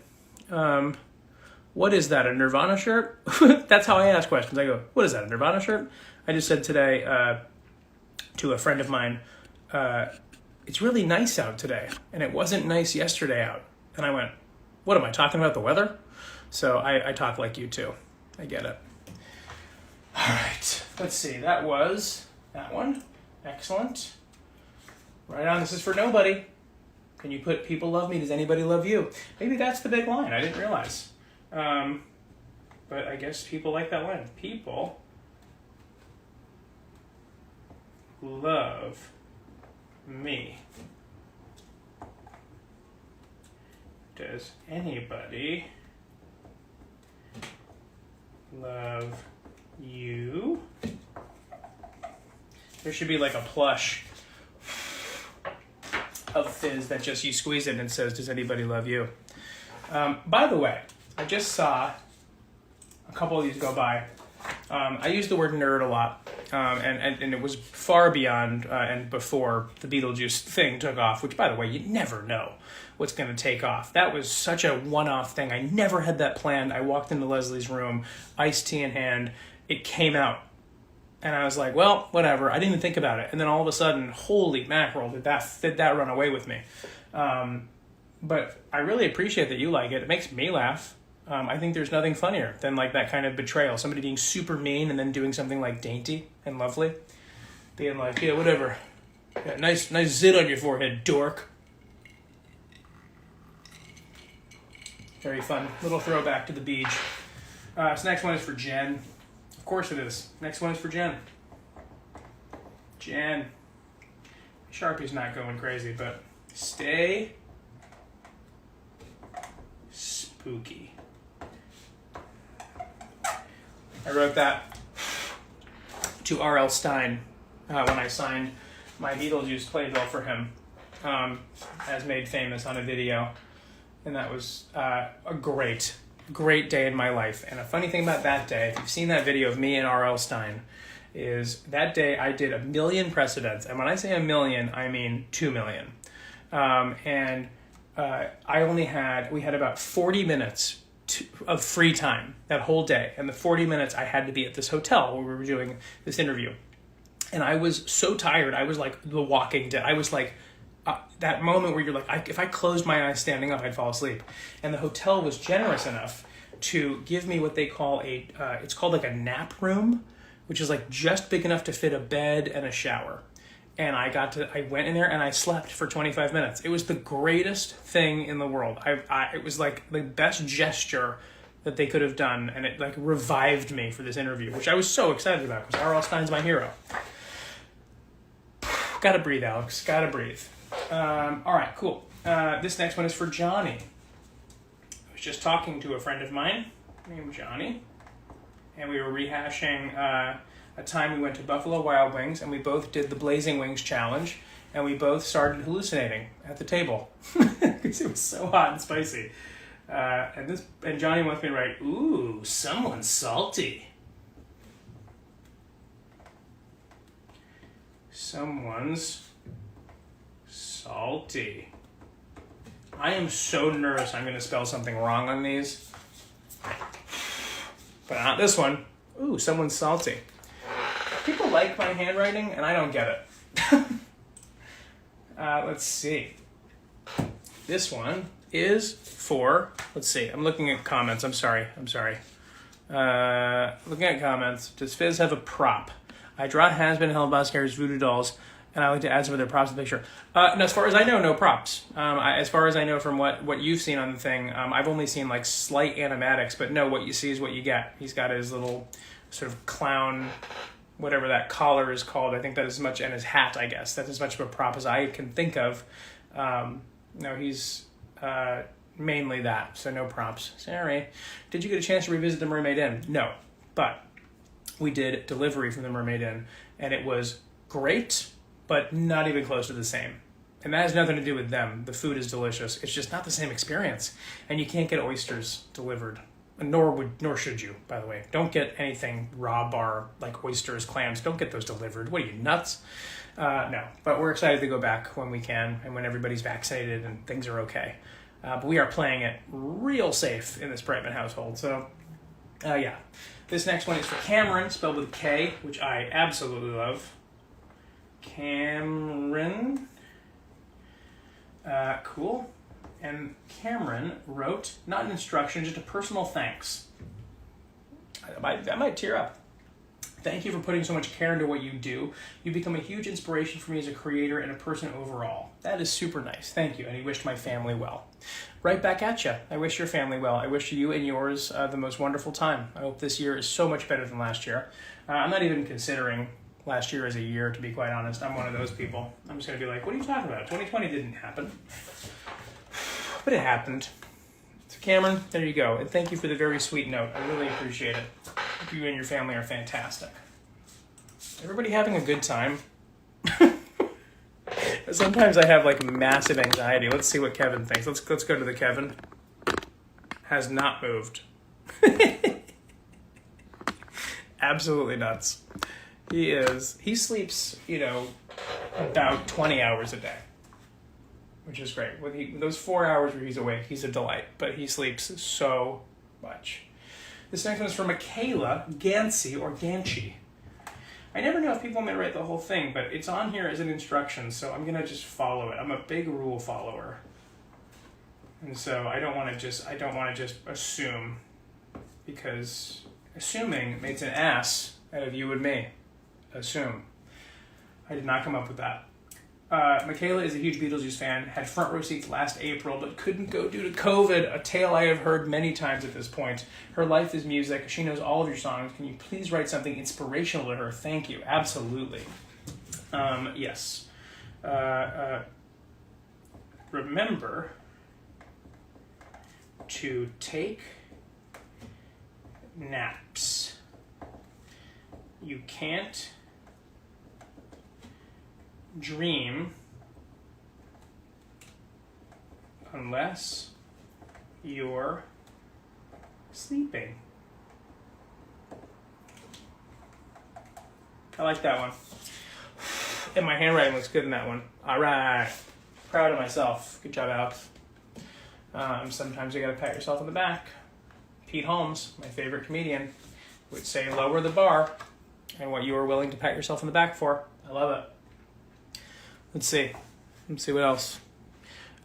What is that, a Nirvana shirt? That's how I ask questions. I go, what is that, a Nirvana shirt? I just said today to a friend of mine, it's really nice out today, and it wasn't nice yesterday out. And I went, what am I talking about, the weather? So I talk like you too. I get it. All right, let's see. That was that one. Excellent. Right on. This is for nobody. Can you put people love me? Does anybody love you? Maybe that's the big line. I didn't realize. But I guess people like that line. People love me. Does anybody love you? There should be like a plush of Fizz that just you squeeze it and it says, does anybody love you? By the way, I just saw a couple of these go by. I use the word nerd a lot, and it was far beyond and before the Beetlejuice thing took off, which, by the way, you never know what's going to take off. That was such a one-off thing. I never had that planned. I walked into Leslie's room, iced tea in hand. It came out. And I was like, well, whatever. I didn't even think about it. And then all of a sudden, holy mackerel, did that run away with me. But I really appreciate that you like it. It makes me laugh. I think there's nothing funnier than like that kind of betrayal. Somebody being super mean and then doing something like dainty and lovely. Being like, yeah, whatever. Yeah, nice zit on your forehead, dork. Very fun. Little throwback to the beach. This next one is for Jen. Of course it is. Next one is for Jen. Jen. Sharpie's not going crazy, but stay spooky. I wrote that to R.L. Stine when I signed my Beetlejuice playbill for him, as made famous on a video. And that was a great day in my life. And a funny thing about that day, if you've seen that video of me and R.L. Stine, is that day I did 1 million precedents. And when I say 1 million, I mean 2 million. We had about 40 minutes of free time that whole day. And the 40 minutes I had to be at this hotel where we were doing this interview. And I was so tired. I was like the Walking Dead. I was like, that moment where you're like, if I closed my eyes standing up, I'd fall asleep. And the hotel was generous enough to give me what they call it's called like a nap room, which is like just big enough to fit a bed and a shower. And I went in there and I slept for 25 minutes. It was the greatest thing in the world. It was like the best gesture that they could have done. And it like revived me for this interview, which I was so excited about because R.L. Stine's my hero. Gotta breathe, Alex. Gotta breathe. All right, cool. This next one is for Johnny. I was just talking to a friend of mine named Johnny, and we were rehashing a time we went to Buffalo Wild Wings, and we both did the Blazing Wings challenge, and we both started hallucinating at the table because it was so hot and spicy. And Johnny wants me to write, "Ooh, someone's salty." Someone's salty. I am so nervous I'm going to spell something wrong on these. But not this one. Ooh, someone's salty. People like my handwriting, and I don't get it. Let's see. This one is for, let's see, I'm looking at comments. I'm sorry. Looking at comments. Does Fizz have a prop? I draw has-been Helluva Boss characters, voodoo dolls, and I like to add some of their props to the picture. And as far as I know, no props. As far as I know from what you've seen on the thing, I've only seen like slight animatics, but no, what you see is what you get. He's got his little sort of clown, whatever that collar is called. I think that is as much, and his hat, I guess. That's as much of a prop as I can think of. No, he's mainly that, so no props. Sorry. Did you get a chance to revisit the Mermaid Inn? No, but we did Delivery from the Mermaid Inn, and it was great, but not even close to the same. And that has nothing to do with them. The food is delicious. It's just not the same experience. And you can't get oysters delivered. Nor should you, by the way. Don't get anything raw bar like oysters, clams. Don't get those delivered. What are you, nuts? No, but we're excited to go back when we can and when everybody's vaccinated and things are okay. But we are playing it real safe in this Brightman household. So, yeah. This next one is for Cameron, spelled with a K, which I absolutely love. Cameron. Cool. And Cameron wrote, not an instruction, just a personal thanks. I might tear up. Thank you for putting so much care into what you do. You become a huge inspiration for me as a creator and a person overall. That is super nice. Thank you. And he wished my family well. Right back at you. I wish your family well. I wish you and yours the most wonderful time. I hope this year is so much better than last year. I'm not even considering last year as a year, to be quite honest. I'm one of those people. I'm just going to be like, what are you talking about? 2020 didn't happen. But it happened. So Cameron, there you go. And thank you for the very sweet note. I really appreciate it. Hope you and your family are fantastic. Everybody having a good time? Sometimes I have like massive anxiety. Let's see what Kevin thinks. Let's go to the Kevin. Has not moved. Absolutely nuts. He sleeps, about 20 hours a day, which is great. With those 4 hours where he's awake, he's a delight, but he sleeps so much. This next one is from Michaela Gansey or Ganchi. I never know if people may write the whole thing, but it's on here as an instruction, so I'm going to just follow it. I'm a big rule follower. And so I don't want to just assume, because assuming makes an ass out of you and me. Assume. I did not come up with that. Michaela is a huge Beetlejuice fan, had front row seats last April, but couldn't go due to COVID, a tale I have heard many times at this point. Her life is music. She knows all of your songs. Can you please write something inspirational to her? Thank you. Absolutely. Yes. Remember to take naps. You can't dream unless you're sleeping. I like that one. And my handwriting looks good in that one. All right. Proud of myself. Good job, Alex. Sometimes you gotta pat yourself on the back. Pete Holmes, my favorite comedian, would say lower the bar and what you are willing to pat yourself on the back for. I love it. Let's see what else.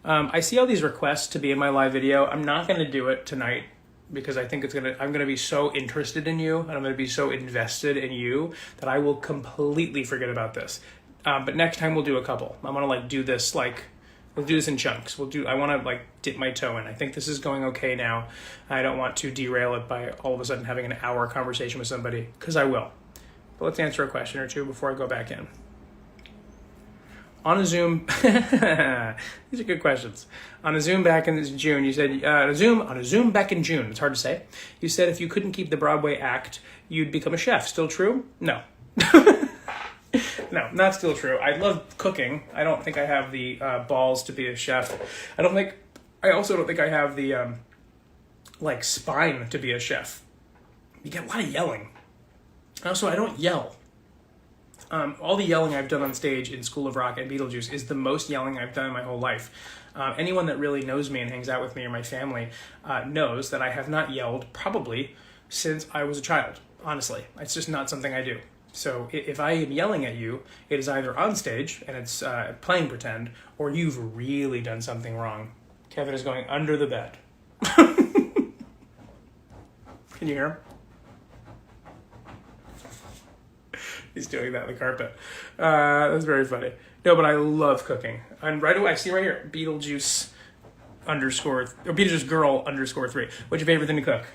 I see all these requests to be in my live video. I'm not going to do it tonight because I think I'm going to be so interested in you and I'm going to be so invested in you that I will completely forget about this. But next time we'll do a couple. I want to do this we'll do this in chunks. I want to dip my toe in. I think this is going okay now. I don't want to derail it by all of a sudden having an hour conversation with somebody, because I will. But let's answer a question or two before I go back in. On a Zoom, these are good questions. On a Zoom back in June, you said, on a Zoom back in June, it's hard to say. You said if you couldn't keep the Broadway act, you'd become a chef. Still true? No. No, not still true. I love cooking. I don't think I have the balls to be a chef. I also don't think I have the, spine to be a chef. You get a lot of yelling. Also, I don't yell. All the yelling I've done on stage in School of Rock and Beetlejuice is the most yelling I've done in my whole life. Anyone that really knows me and hangs out with me or my family knows that I have not yelled probably since I was a child, honestly. It's just not something I do. So if I am yelling at you, it is either on stage and it's playing pretend, or you've really done something wrong. Kevin is going under the bed. Can you hear him? He's doing that on the carpet. That's very funny. No, but I love cooking. And right away, I see right here, Beetlejuice girl _3. What's your favorite thing to cook?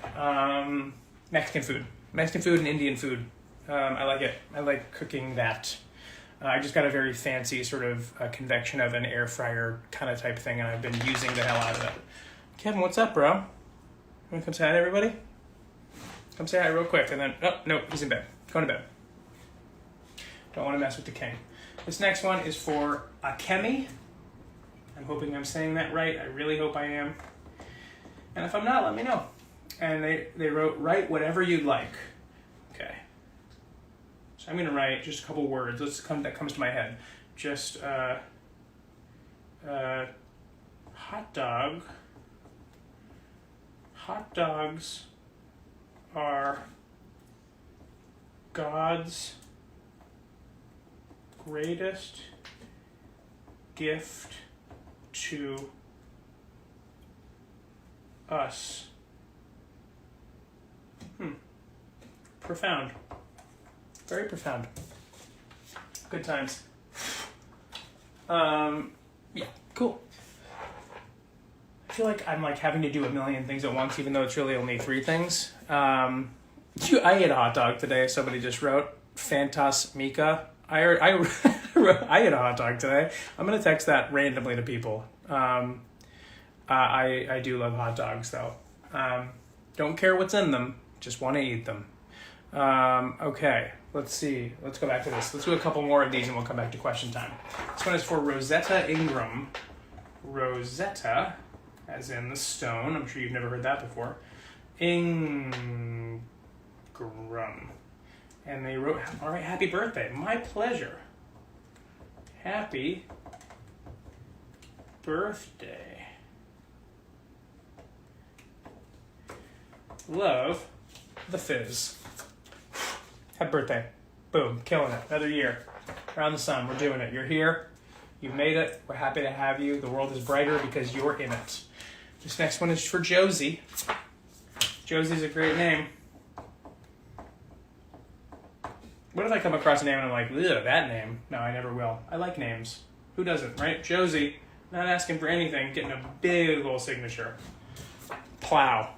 Mexican food and Indian food. I like it. I like cooking that. I just got a very fancy sort of convection oven, air fryer kind of type thing, and I've been using the hell out of it. Kevin, what's up, bro? You want to come say hi to everybody? Come say hi real quick, and then... Oh, no, he's in bed. Go to bed. Don't want to mess with the king. This next one is for Akemi. I'm hoping I'm saying that right. I really hope I am. And if I'm not, let me know. And they wrote, write whatever you'd like. Okay. So I'm going to write just a couple words. That comes to my head. Just hot dog. Hot dogs are God's greatest gift to us. Profound. Very profound. Good times. Yeah, cool. I feel like I'm like having to do a million things at once, even though it's really only 3 things. I ate a hot dog today. Somebody just wrote, Fantas Mika. I ate a hot dog today. I'm going to text that randomly to people. I do love hot dogs, though. Don't care what's in them. Just want to eat them. Okay, let's see. Let's go back to this. Let's do a couple more of these and we'll come back to question time. This one is for Rosetta Ingram. Rosetta, as in the stone. I'm sure you've never heard that before. Ingram. And they wrote, all right, happy birthday. My pleasure. Happy birthday. Love the fizz. Happy birthday. Boom, killing it. Another year. Around the sun, we're doing it. You're here. You've made it. We're happy to have you. The world is brighter because you're in it. This next one is for Josie. Josie's a great name. What if I come across a name and I'm like, ugh, that name? No, I never will. I like names. Who doesn't, right? Josie, not asking for anything, getting a big old signature. Plow.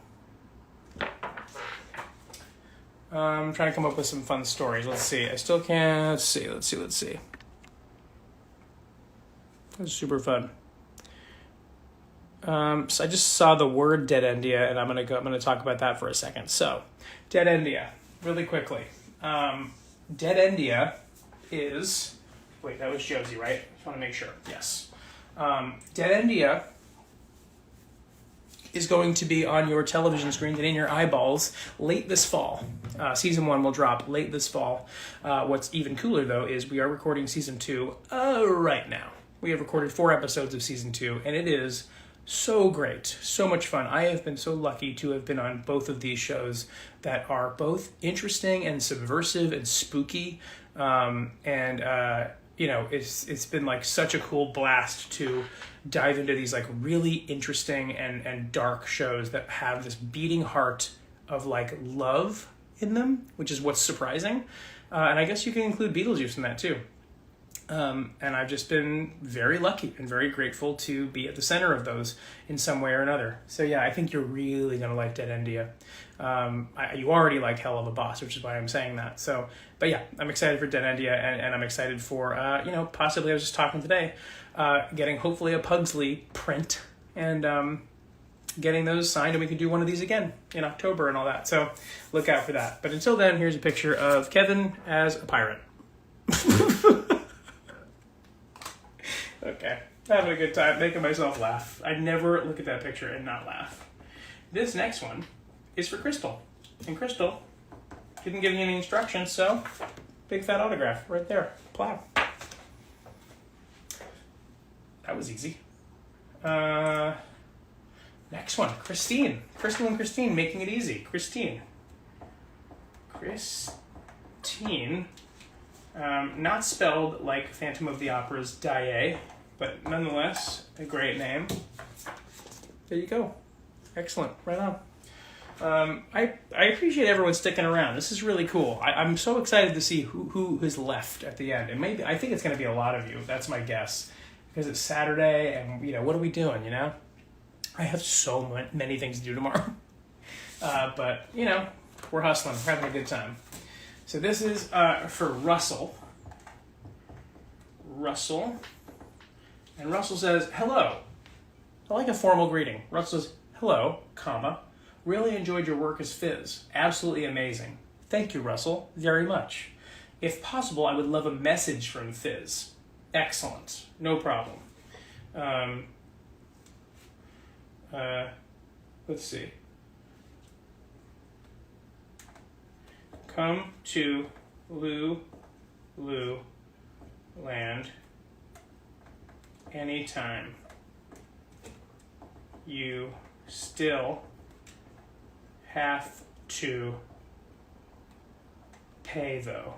I'm trying to come up with some fun stories. Let's see. I still can't. Let's see. That was super fun. So I just saw the word Dead India, and I'm gonna talk about that for a second. So, Dead India, really quickly. Dead India is. Wait, that was Josie, right? Just want to make sure. Yes. Dead India is going to be on your television screens and in your eyeballs late this fall. Season 1 will drop late this fall. What's even cooler, though, is we are recording Season 2 right now. We have recorded 4 episodes of Season 2, and it is so great, so much fun. I have been so lucky to have been on both of these shows that are both interesting and subversive and spooky. It's been like such a cool blast to dive into these like really interesting and dark shows that have this beating heart of like love in them, which is what's surprising. And I guess you can include Beetlejuice in that too. And I've just been very lucky and very grateful to be at the center of those in some way or another. So yeah, I think you're really going to like Dead India. You already like Helluva Boss, which is why I'm saying that. So, but yeah, I'm excited for Dead India, and I'm excited for, possibly, I was just talking today, getting hopefully a Pugsley print and getting those signed, and we can do one of these again in October and all that. So look out for that. But until then, here's a picture of Kevin as a pirate. Okay, having a good time, making myself laugh. I never look at that picture and not laugh. This next one is for Crystal. And Crystal didn't give me any instructions, so big fat autograph right there. Plow. That was easy. Next one, Christine. Crystal and Christine making it easy. Christine, not spelled like Phantom of the Opera's Daae, but nonetheless, a great name. There you go. Excellent. Right on. I appreciate everyone sticking around. This is really cool. I'm so excited to see who is left at the end. And maybe, I think it's going to be a lot of you. That's my guess. Because it's Saturday, and, what are we doing, I have so many things to do tomorrow. But, we're hustling. We're having a good time. So this is for Russell. And Russell says, hello. I like a formal greeting. Russell says, hello, comma. Really enjoyed your work as Fizz. Absolutely amazing. Thank you, Russell, very much. If possible, I would love a message from Fizz. Excellent. No problem. Let's see. Come to Lou land anytime. You still have to pay though.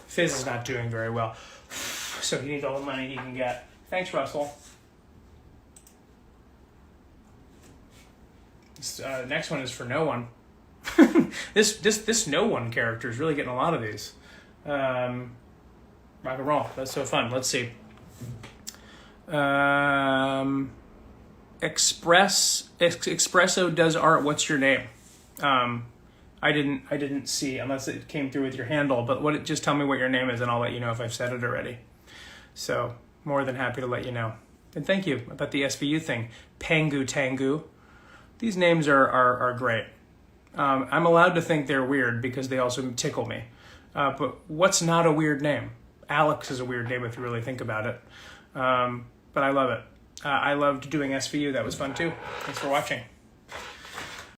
Fizz is not doing very well, so he needs all the money he can get. Thanks, Russell. This next one is for no one. This no one character is really getting a lot of these. Rock and roll. That's so fun. Let's see. Espresso does art. What's your name? I didn't see unless it came through with your handle. But just tell me what your name is, and I'll let you know if I've said it already. So more than happy to let you know. And thank you about the SVU thing. Pangu Tangu. These names are great. I'm allowed to think they're weird because they also tickle me. But what's not a weird name? Alex is a weird name if you really think about it. But I love it. I loved doing SVU. That was fun too. Thanks for watching.